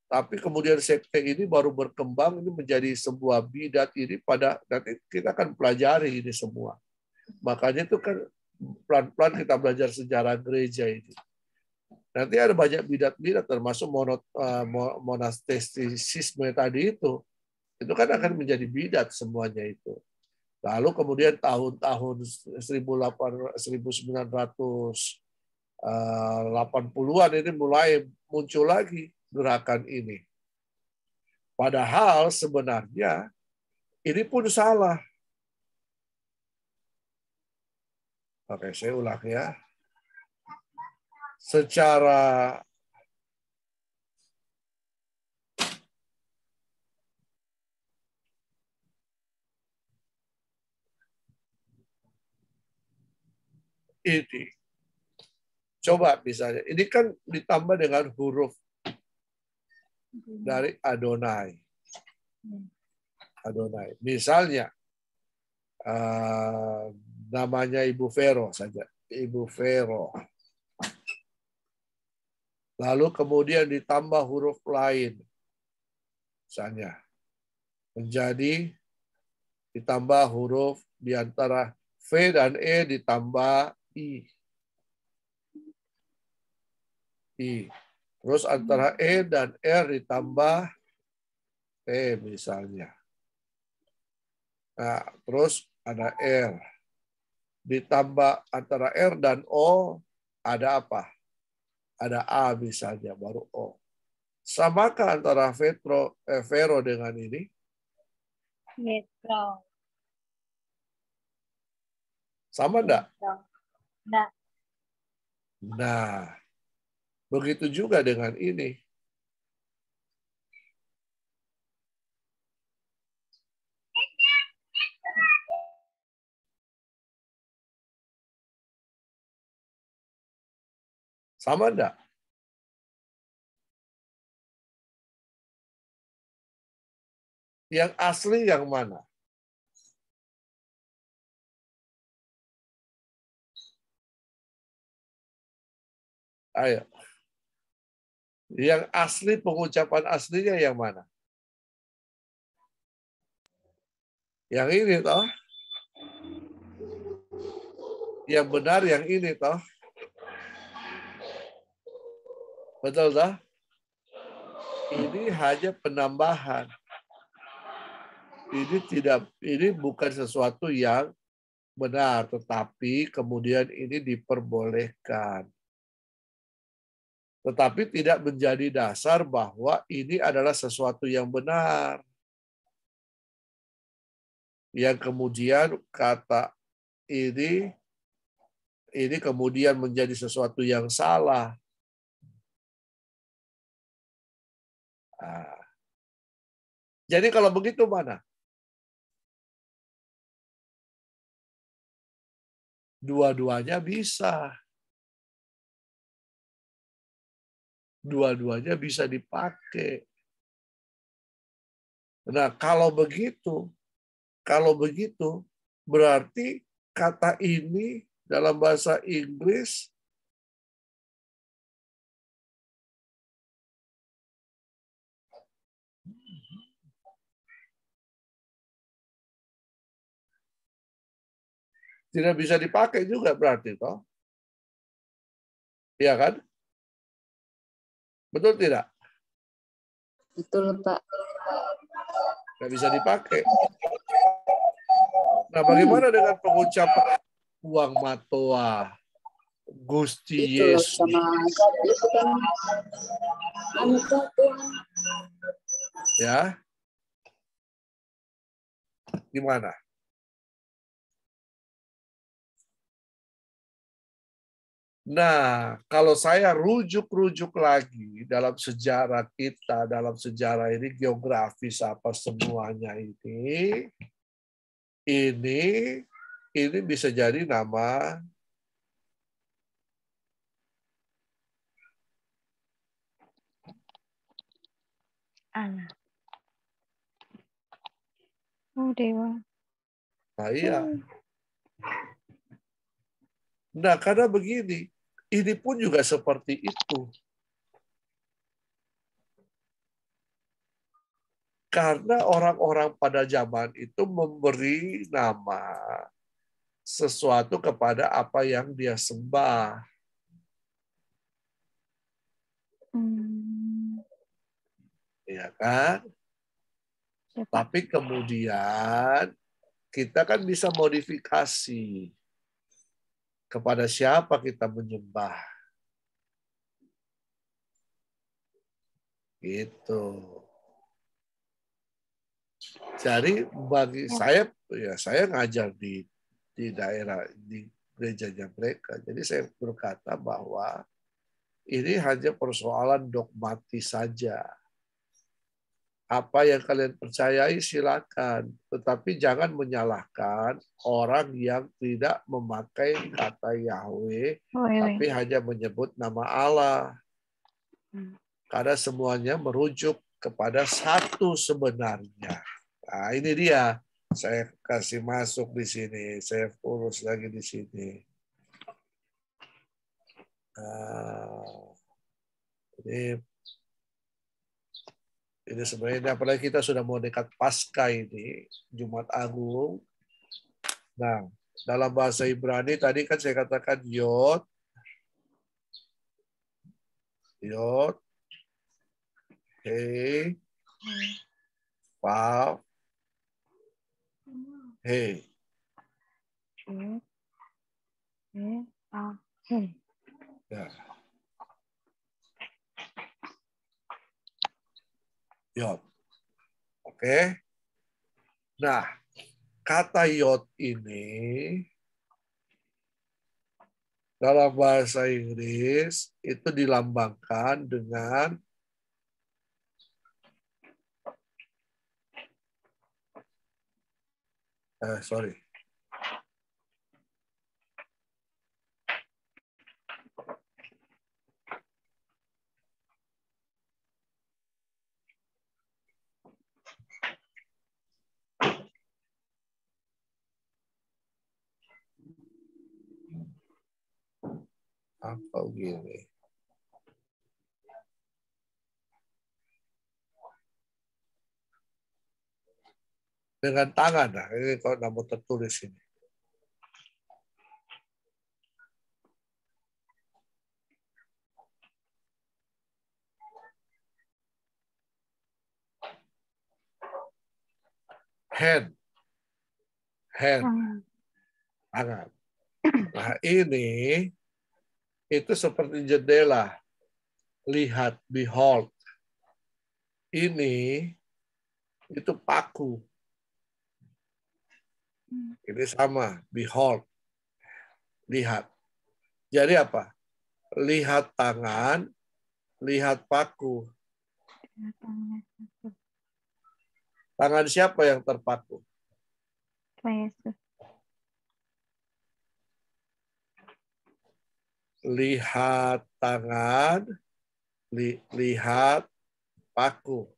Tapi kemudian sekte ini baru berkembang ini menjadi sebuah bidat ini nanti kita akan pelajari ini semua. Makanya itu kan pelan-pelan kita belajar sejarah gereja ini. Nanti ada banyak bidat-bidat termasuk monastisisme tadi itu kan akan menjadi bidat semuanya itu. Lalu kemudian tahun-tahun 1980-an ini mulai muncul lagi gerakan ini. Padahal sebenarnya ini pun salah. Oke, saya ulang ya. Secara ini. Coba misalnya, ini kan ditambah dengan huruf dari Adonai. Adonai. Misalnya, namanya Ibu Vero saja. Ibu Vero. Lalu kemudian ditambah huruf lain. Misalnya, menjadi ditambah huruf di antara V dan E ditambah I. I. Terus antara E dan R ditambah T misalnya. Nah, terus ada R. Ditambah antara R dan O ada apa? Ada A misalnya, baru O. Samakah antara Vero dengan ini? Metro. Sama enggak? Enggak. Nah, begitu juga dengan ini. Sama enggak? Yang asli yang mana? Ayo. Yang asli, pengucapan aslinya yang mana? Yang ini toh. Yang benar yang ini toh. Betul toh? Ini hanya penambahan. Ini bukan sesuatu yang benar, tetapi kemudian ini diperbolehkan. Tetapi tidak menjadi dasar bahwa ini adalah sesuatu yang benar. Yang kemudian kata ini kemudian menjadi sesuatu yang salah. Nah, jadi kalau begitu mana? Dua-duanya bisa. Dua-duanya bisa dipakai. Nah, kalau begitu berarti kata ini dalam bahasa Inggris tidak bisa dipakai juga berarti toh. Iya kan? Betul tidak? Betul, Pak. Nggak bisa dipakai. Nah, bagaimana dengan pengucapan uang matoa, Gusti Itulah Yesus? sama itu kan anak Tuhan. Ya, gimana? Nah, kalau saya rujuk-rujuk lagi dalam sejarah kita, dalam sejarah ini geografis apa semuanya ini bisa jadi nama Allah. Oh, Dewa. saya. Nah, karena begini, ini pun juga seperti itu. Karena orang-orang pada zaman itu memberi nama sesuatu kepada apa yang dia sembah. Ya kan? Siapa? Tapi kemudian kita kan bisa modifikasi kepada siapa kita menyembah. Gitu. Jadi bagi saya, ya saya ngajar di daerah di gerejanya mereka. Jadi saya berkata bahwa ini hanya persoalan dogmatis saja. Apa yang kalian percayai silakan, tetapi jangan menyalahkan orang yang tidak memakai kata Yahweh, tapi hanya menyebut nama Allah. Karena semuanya merujuk kepada satu sebenarnya. Nah, ini dia. Saya kasih masuk di sini, saya urus lagi di sini. Nah, ini sebenarnya apalagi kita sudah mau dekat Paskah ini, Jumat Agung. Nah, dalam bahasa Ibrani tadi kan saya katakan Yod, He, Vav, He. Ya. Yod. Oke. Nah, kata Yod ini dalam bahasa Inggris itu dilambangkan dengan sorry. Apa gini? Dengan tangan, nah ini kalau nama tertulis ini. Hand, tangan. Nah ini itu seperti jendela. Lihat, behold. Ini itu paku. Ini sama, behold. Lihat. Jadi apa? Lihat tangan, lihat paku. Tangan siapa yang terpaku? Yesus. Lihat tangan, lihat paku.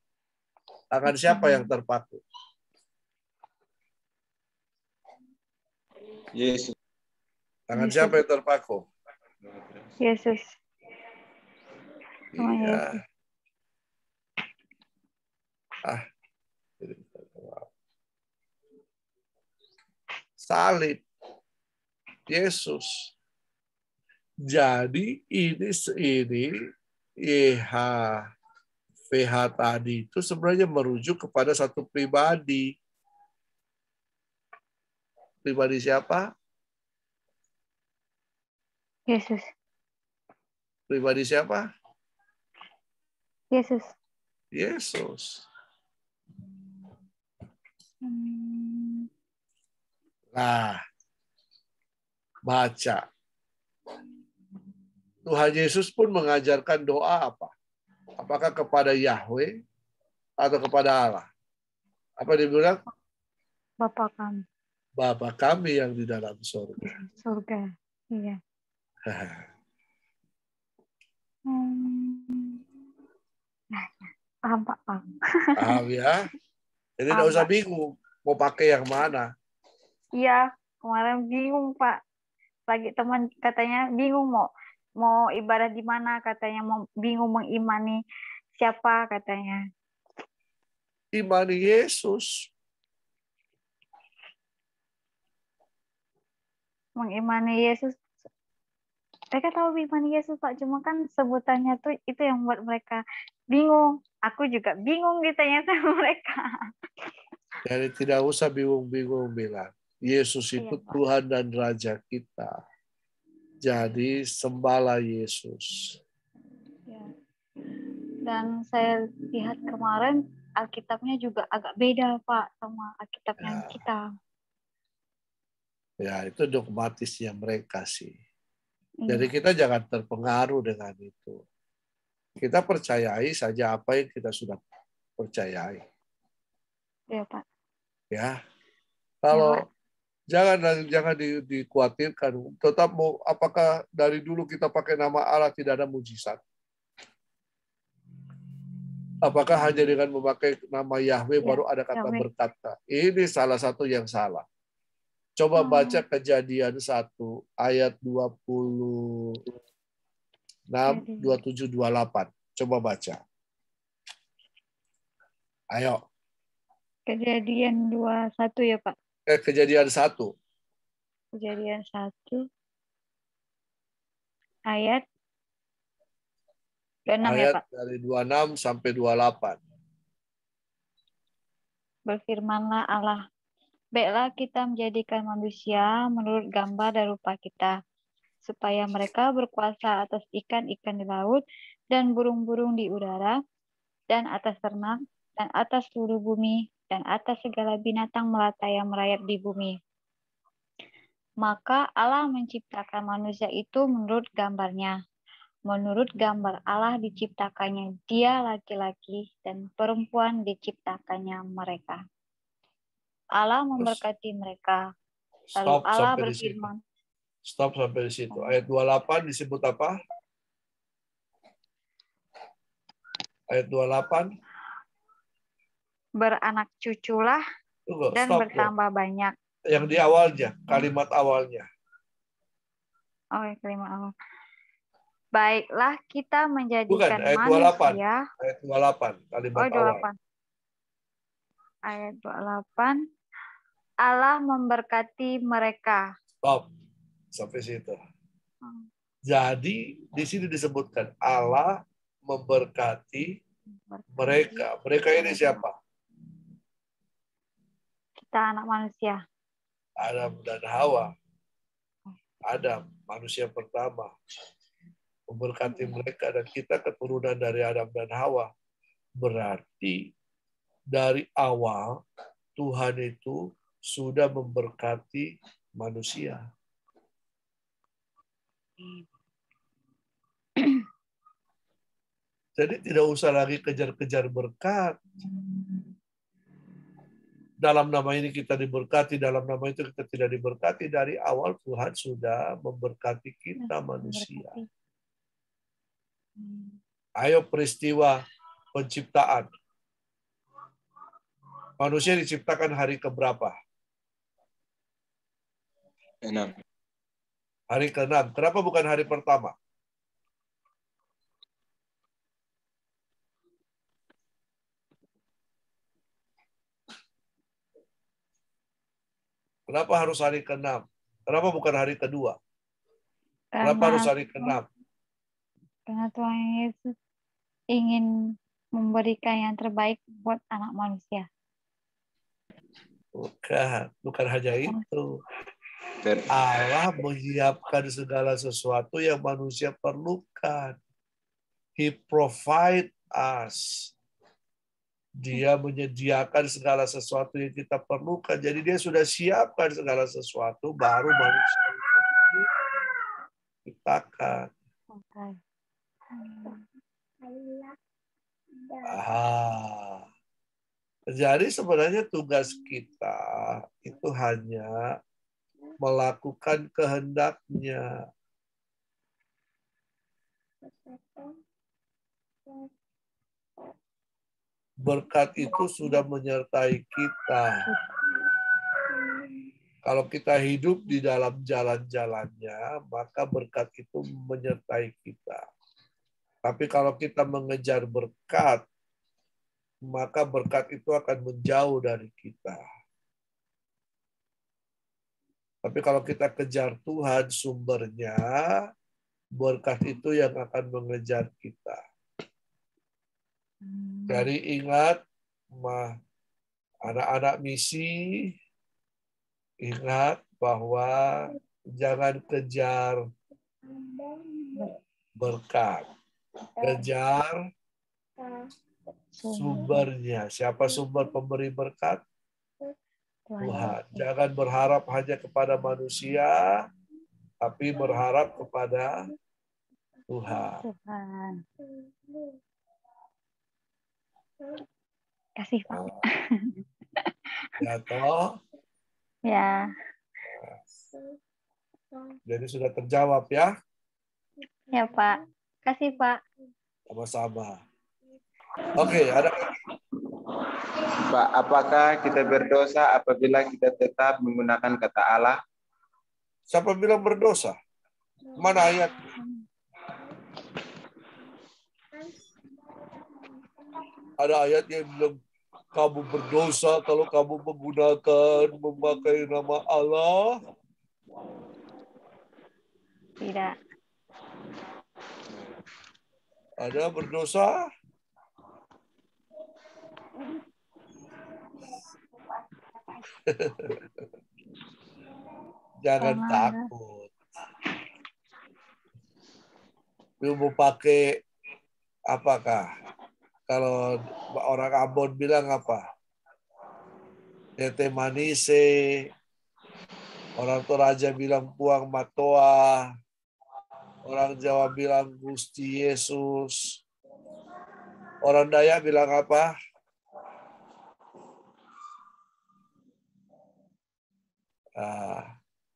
Tangan siapa yang terpaku? Yesus. Tangan siapa yang terpaku? Yesus. Oh, Iya. Salib. Yesus. Jadi ini VH tadi itu sebenarnya merujuk kepada satu pribadi. Pribadi siapa? Yesus. Pribadi siapa? Yesus. Yesus. Hmm. Nah, baca. Tuhan Yesus pun mengajarkan doa apa? Apakah kepada Yahweh atau kepada Allah? Apa dia bilang? Bapa kami. Bapa kami yang di dalam surga. Surga. Iya. Paham, Pak. Paham. Paham ya? Jadi tidak usah bingung. Mau pakai yang mana? Iya, kemarin bingung, Pak. Lagi teman katanya bingung mau ibadah di mana, katanya mau bingung mengimani siapa katanya. Imani Yesus. Mengimani Yesus. Mereka tahu imani Yesus, Pak, cuma kan sebutannya tuh itu yang buat mereka bingung. Aku juga bingung ditanya sama mereka. Jadi tidak usah bingung-bingung bilang. Yesus itu Iya, Tuhan dan Raja kita. Jadi sembahlah Yesus. Ya. Dan saya lihat kemarin Alkitabnya juga agak beda, Pak, sama Alkitab yang kita. Ya, itu dogmatisnya mereka sih. Iya. Jadi kita jangan terpengaruh dengan itu. Kita percayai saja apa yang kita sudah percayai. Iya, Pak. Ya. Kalau Ya, jangan dikhawatirkan. Tetap mau apakah dari dulu kita pakai nama Allah tidak ada mujizat? Apakah hanya dengan memakai nama Yahweh Ya, baru ada kata Yahweh. berkata? Ini salah satu yang salah. Coba baca Kejadian 1 ayat 26, 27, 28. Coba baca. Ayo. Kejadian 21 ya, Pak. Kejadian 1. Kejadian 1 ayat 26 ya, Ayat Pak. dari 26 sampai 28. Berfirmanlah Allah, baiklah kita menjadikan manusia menurut gambar dan rupa kita, supaya mereka berkuasa atas ikan-ikan di laut dan burung-burung di udara, dan atas ternak, dan atas seluruh bumi, dan atas segala binatang melata yang merayap di bumi. Maka Allah menciptakan manusia itu menurut gambarnya. Menurut gambar Allah diciptakannya dia laki-laki dan perempuan diciptakannya mereka. Allah memberkati mereka. Lalu Stop Allah sampai berfirman. di situ. Stop sampai di situ. Ayat 28 disebut apa? Ayat 28. Beranak cuculah dan Stop bertambah banyak. Yang di awalnya, kalimat awalnya. Oh, kalimat awal. Baiklah kita menjadikan Bukan, ayat 28. manusia. Ayat 28, kalimat 28. awal. Ayat 28. Allah memberkati mereka. Stop. Sampai situ. Jadi, di sini disebutkan Allah memberkati mereka. Mereka ini siapa? Kita anak manusia. Adam dan Hawa. Adam, manusia pertama. Memberkati mereka dan kita keturunan dari Adam dan Hawa. Berarti dari awal Tuhan itu sudah memberkati manusia. Jadi tidak usah lagi kejar-kejar berkat. Dalam nama ini kita diberkati, dalam nama itu kita tidak diberkati. Dari awal Tuhan sudah memberkati kita manusia. Ayo peristiwa penciptaan. Manusia diciptakan hari keberapa? 6. Hari ke-6. Kenapa bukan hari pertama? Kenapa harus hari ke-6? Kenapa bukan hari kedua? Kenapa harus hari ke-6? Karena Tuhan Yesus ingin memberikan yang terbaik buat anak manusia. Bukan hanya itu. Allah menyiapkan segala sesuatu yang manusia perlukan. He provide us. Dia menyediakan segala sesuatu yang kita perlukan. Jadi dia sudah siapkan segala sesuatu, baru manusia itu diciptakan. Jadi sebenarnya tugas kita itu hanya melakukan kehendaknya. Berkat itu sudah menyertai kita. Kalau kita hidup di dalam jalan-jalannya, maka berkat itu menyertai kita. Tapi kalau kita mengejar berkat, maka berkat itu akan menjauh dari kita. Tapi kalau kita kejar Tuhan sumbernya, berkat itu yang akan mengejar kita. Jadi ingat, anak-anak misi, ingat bahwa jangan kejar berkat. Kejar sumbernya. Siapa sumber pemberi berkat? Tuhan. Jangan berharap hanya kepada manusia, tapi berharap kepada Tuhan. Kasih Pak. Ya toh? Ya. Jadi sudah terjawab ya? Ya Pak. Kasih Pak. Sama-sama. Oke, ada. Pak, apakah kita berdosa apabila kita tetap menggunakan kata Allah? Siapa bilang berdosa? Mana ayat? Ada ayat yang bilang kamu berdosa kalau kamu memakai nama Allah. Tidak. Ada berdosa? Jangan takut. Lu mau pakai apakah? Kalau orang Ambon bilang apa? Tete manise. Orang Toraja bilang puang matoa. Orang Jawa bilang Gusti Yesus. Orang Dayak bilang apa?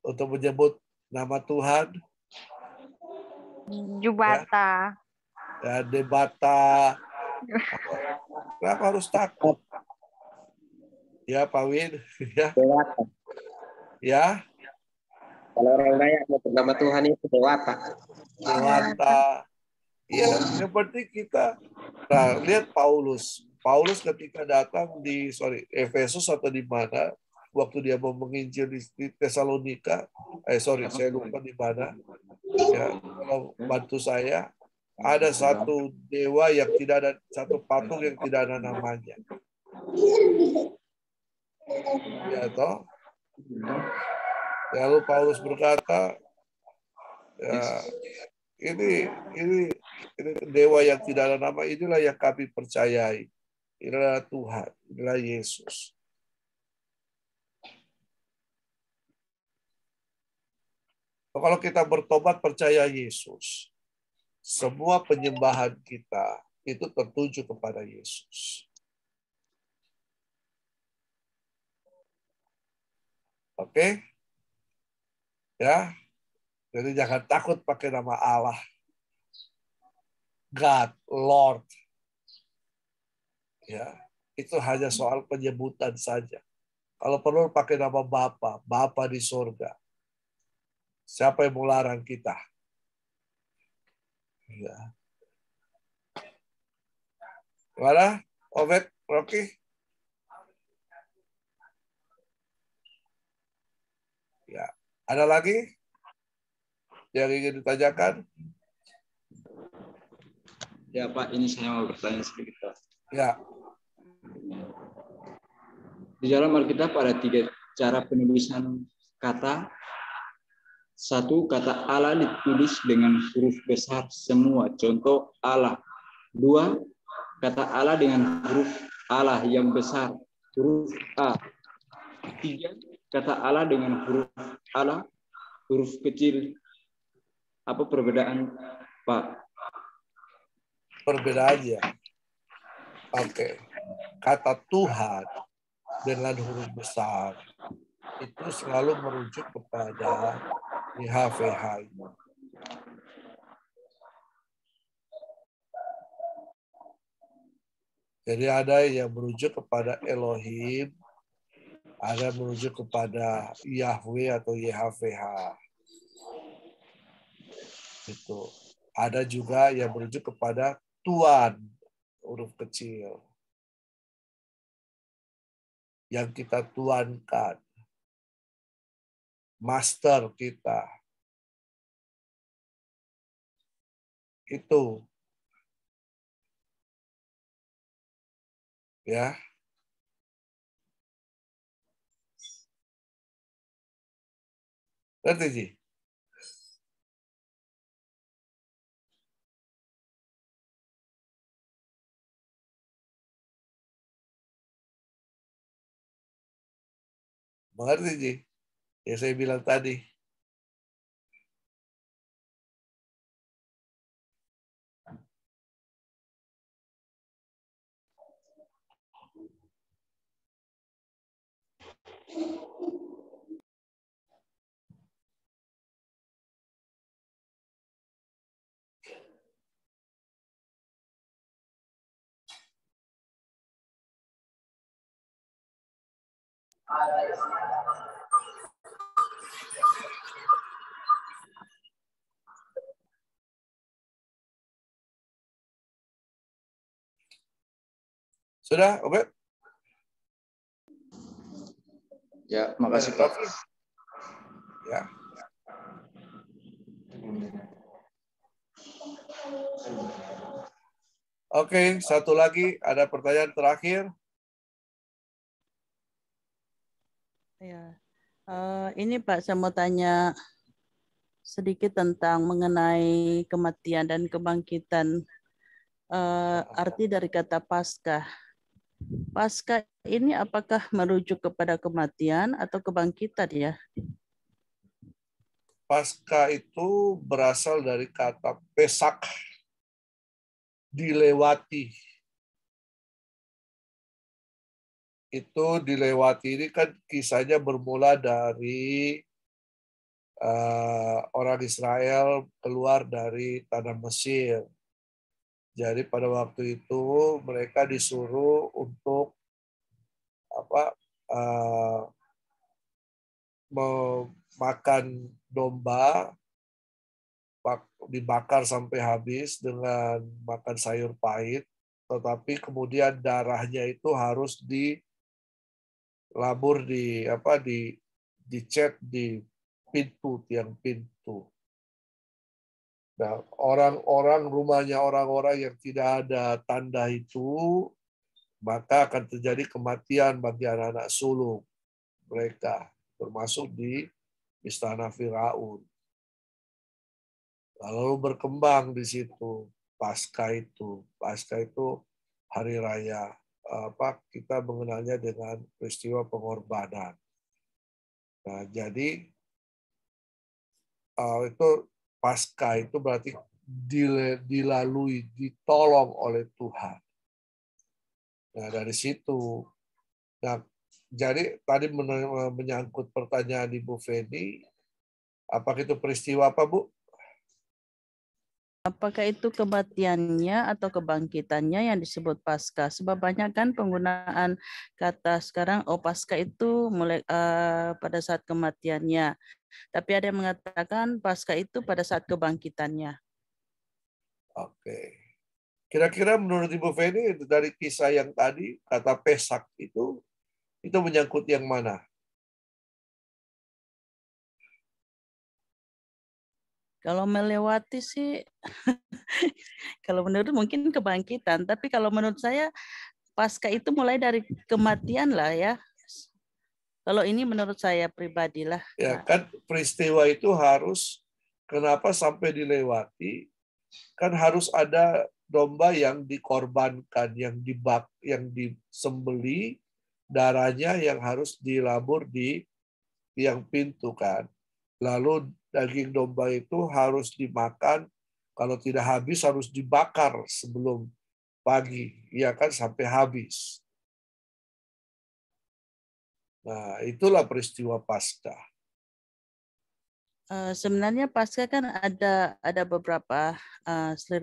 Untuk menyebut nama Tuhan. Jubata. Ya, debata. Kenapa harus takut? Ya, Pak Win. Ya. Dewata. Ya. Kalau orang Dayak nama Tuhan itu Dewata. Dewata. Iya, yang penting kita. Nah, lihat Paulus. Paulus ketika datang di Efesus atau di mana, waktu dia mau menginjil di Tesalonika. Saya lupa di mana. Ya, kalau bantu saya. Ada satu dewa yang tidak ada, satu patung yang tidak ada namanya. Ya toh. Lalu Paulus berkata, ya, ini dewa yang tidak ada nama, inilah yang kami percayai. Inilah Tuhan, inilah Yesus. Kalau kita bertobat percaya Yesus, semua penyembahan kita itu tertuju kepada Yesus. Oke? Ya. Jadi jangan takut pakai nama Allah. God, Lord. Ya, itu hanya soal penyebutan saja. Kalau perlu pakai nama Bapa, Bapa di surga. Siapa yang melarang kita? Ya. Gimana? Obed, Rocky? Ya. Ada lagi yang ingin ditanyakan? Ya Pak, ini saya mau bertanya sedikit Pak. Ya. Di dalam Alkitab ada 3 cara penulisan kata. 1, kata Allah ditulis dengan huruf besar semua, contoh Allah. 2, kata Allah dengan huruf Allah yang besar, huruf A. 3, kata Allah dengan huruf Allah, huruf kecil. Apa perbedaan, Pak? Perbedaannya. Oke. Kata Tuhan dengan huruf besar itu selalu merujuk kepada YHWH. Jadi ada yang merujuk kepada Elohim, ada yang merujuk kepada Yahweh atau YHWH. Itu. Ada juga yang merujuk kepada Tuhan, huruf kecil. Yang kita tuankan. Master kita. Itu. Ya. Ngerti sih? Mengerti sih? Ya saya bilang tadi. Sudah, Obed? Ya, makasih Pak. Ya. Oke, satu lagi. Ada pertanyaan terakhir. Ya, ini Pak, saya mau tanya sedikit tentang mengenai kematian dan kebangkitan. Arti dari kata Paskah. Paskah ini apakah merujuk kepada kematian atau kebangkitan ya? Paskah itu berasal dari kata pesak, dilewati. Itu dilewati ini kan kisahnya bermula dari orang Israel keluar dari tanah Mesir. Jadi pada waktu itu mereka disuruh untuk memakan domba, dibakar sampai habis dengan makan sayur pahit, tetapi kemudian darahnya itu harus dilabur dicet di pintu, tiang pintu. Nah, rumahnya orang-orang yang tidak ada tanda itu, maka akan terjadi kematian bagi anak-anak sulung mereka, termasuk di istana Firaun. Lalu berkembang di situ Paskah itu. Paskah itu hari raya, kita mengenalnya dengan peristiwa pengorbanan. Nah, jadi itu Paskah itu berarti dilalui, ditolong oleh Tuhan. Nah, dari situ. Nah, jadi tadi menyangkut pertanyaan Ibu Feni, apakah itu peristiwa apa, Bu? Apakah itu kematiannya atau kebangkitannya yang disebut Paskah? Sebab banyak kan penggunaan kata sekarang, oh Paskah itu mulai pada saat kematiannya. Tapi ada yang mengatakan Paskah itu pada saat kebangkitannya. Oke. Kira-kira menurut Ibu Feni dari kisah yang tadi, kata Pesak itu menyangkut yang mana? Kalau melewati sih, kalau menurut mungkin kebangkitan. Tapi kalau menurut saya Paskah itu mulai dari kematian lah ya. Kalau ini menurut saya pribadi lah. Ya kan peristiwa itu harus, kenapa sampai dilewati? Kan harus ada domba yang dikorbankan, yang disembeli, darahnya yang harus dilabur di tiang pintu kan. Lalu daging domba itu harus dimakan, kalau tidak habis harus dibakar sebelum pagi, ya kan, sampai habis. Nah, itulah peristiwa Paskah. Sebenarnya Paskah kan ada beberapa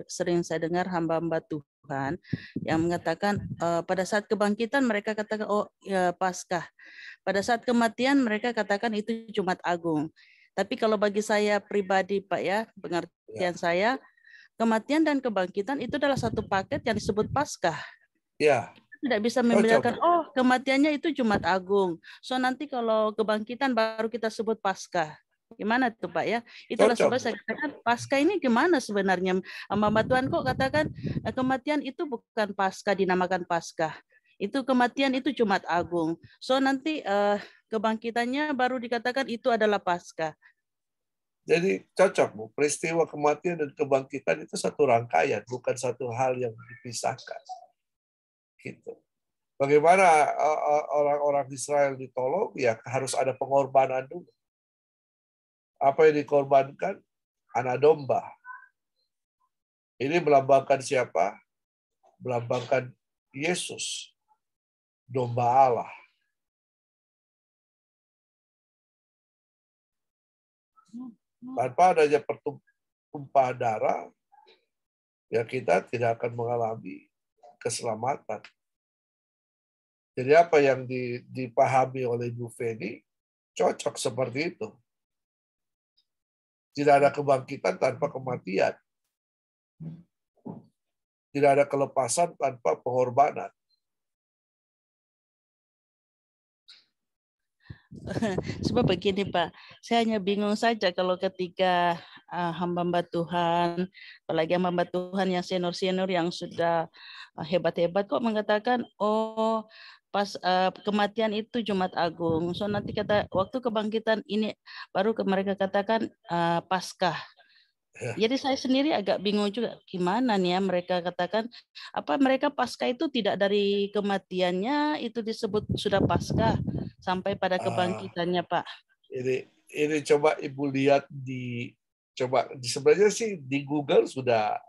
sering saya dengar hamba-hamba Tuhan yang mengatakan pada saat kebangkitan mereka katakan oh ya Paskah. Pada saat kematian mereka katakan itu Jumat Agung. Tapi kalau bagi saya pribadi Pak ya, pengertian saya kematian dan kebangkitan itu adalah satu paket yang disebut Paskah. Ya. Tidak bisa membedakan oh kematiannya itu Jumat Agung. So nanti kalau kebangkitan baru kita sebut Paskah. Gimana tuh Pak ya? Itulah sebab saya katakan Paskah ini gimana sebenarnya? Hamba Tuhan kok katakan kematian itu bukan Paskah, dinamakan Paskah. Itu kematian itu Jumat Agung. So nanti kebangkitannya baru dikatakan itu adalah Paskah. Jadi cocok Bu, peristiwa kematian dan kebangkitan itu satu rangkaian, bukan satu hal yang dipisahkan. Gitu. Bagaimana orang-orang Israel ditolong? Ya harus ada pengorbanan dulu. Apa yang dikorbankan? Anak domba. Ini melambangkan siapa? Melambangkan Yesus, domba Allah. Tanpa adanya pertumpahan darah, ya kita tidak akan mengalami keselamatan. Jadi apa yang dipahami oleh Bu Feni cocok seperti itu. Tidak ada kebangkitan tanpa kematian. Tidak ada kelepasan tanpa pengorbanan. Sebab begini Pak, saya hanya bingung saja kalau ketika hamba-hamba Tuhan, apalagi hamba Tuhan yang senior-senior yang sudah hebat-hebat kok mengatakan, oh pas kematian itu Jumat Agung. So nanti kata waktu kebangkitan ini baru mereka katakan Paskah. Jadi saya sendiri agak bingung juga gimana nih ya mereka katakan apa mereka Paskah itu tidak dari kematiannya itu disebut sudah Paskah sampai pada kebangkitannya Pak. Ini coba Ibu lihat sebenarnya sih di Google sudah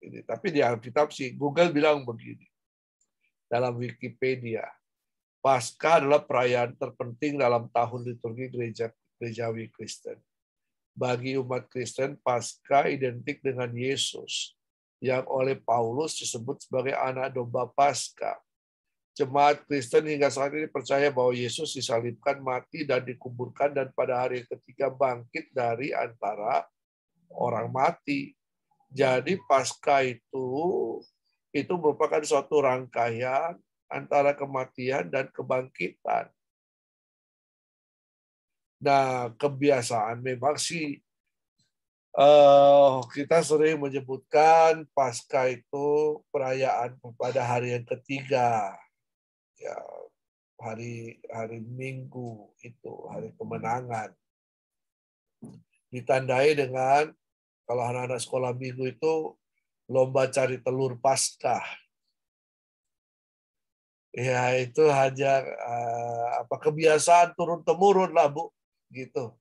ini, tapi di Alkitab sih Google bilang begini. Dalam Wikipedia, Paskah adalah perayaan terpenting dalam tahun liturgi gerejawi Kristen. Bagi umat Kristen, Paskah identik dengan Yesus, yang oleh Paulus disebut sebagai anak domba Paskah. Jemaat Kristen hingga saat ini percaya bahwa Yesus disalibkan, mati, dan dikuburkan, dan pada hari ketiga bangkit dari antara orang mati. Jadi Paskah itu merupakan suatu rangkaian antara kematian dan kebangkitan. Nah, kebiasaan memang sih kita sering menyebutkan Paskah itu perayaan pada hari yang ketiga, ya hari Minggu itu hari kemenangan. Ditandai dengan kalau anak-anak sekolah Minggu itu lomba cari telur Paskah. Ya itu hanya kebiasaan turun temurun lah Bu, gitu.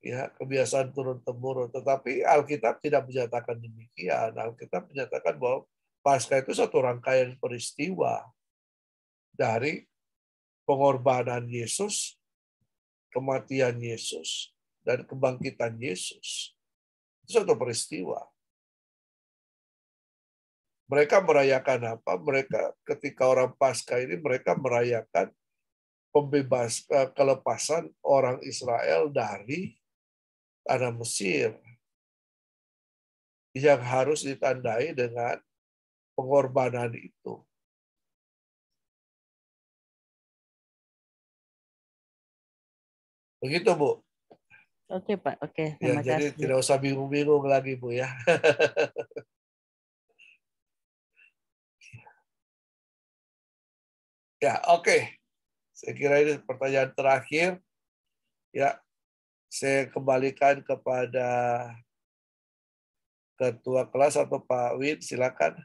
ya, kebiasaan turun-temurun. Tetapi Alkitab tidak menyatakan demikian. Alkitab menyatakan bahwa Paskah itu satu rangkaian peristiwa dari pengorbanan Yesus, kematian Yesus, dan kebangkitan Yesus. Itu satu peristiwa. Mereka merayakan apa? Mereka ketika orang Paskah ini mereka merayakan kelepasan orang Israel dari tanah Mesir yang harus ditandai dengan pengorbanan itu. Begitu, Bu. Oke, Pak. Oke, Ya, terima jadi kasih. tidak usah bingung-bingung lagi, Bu ya. Ya, oke. Saya kira ini pertanyaan terakhir. Ya, saya kembalikan kepada ketua kelas atau Pak Win, silakan.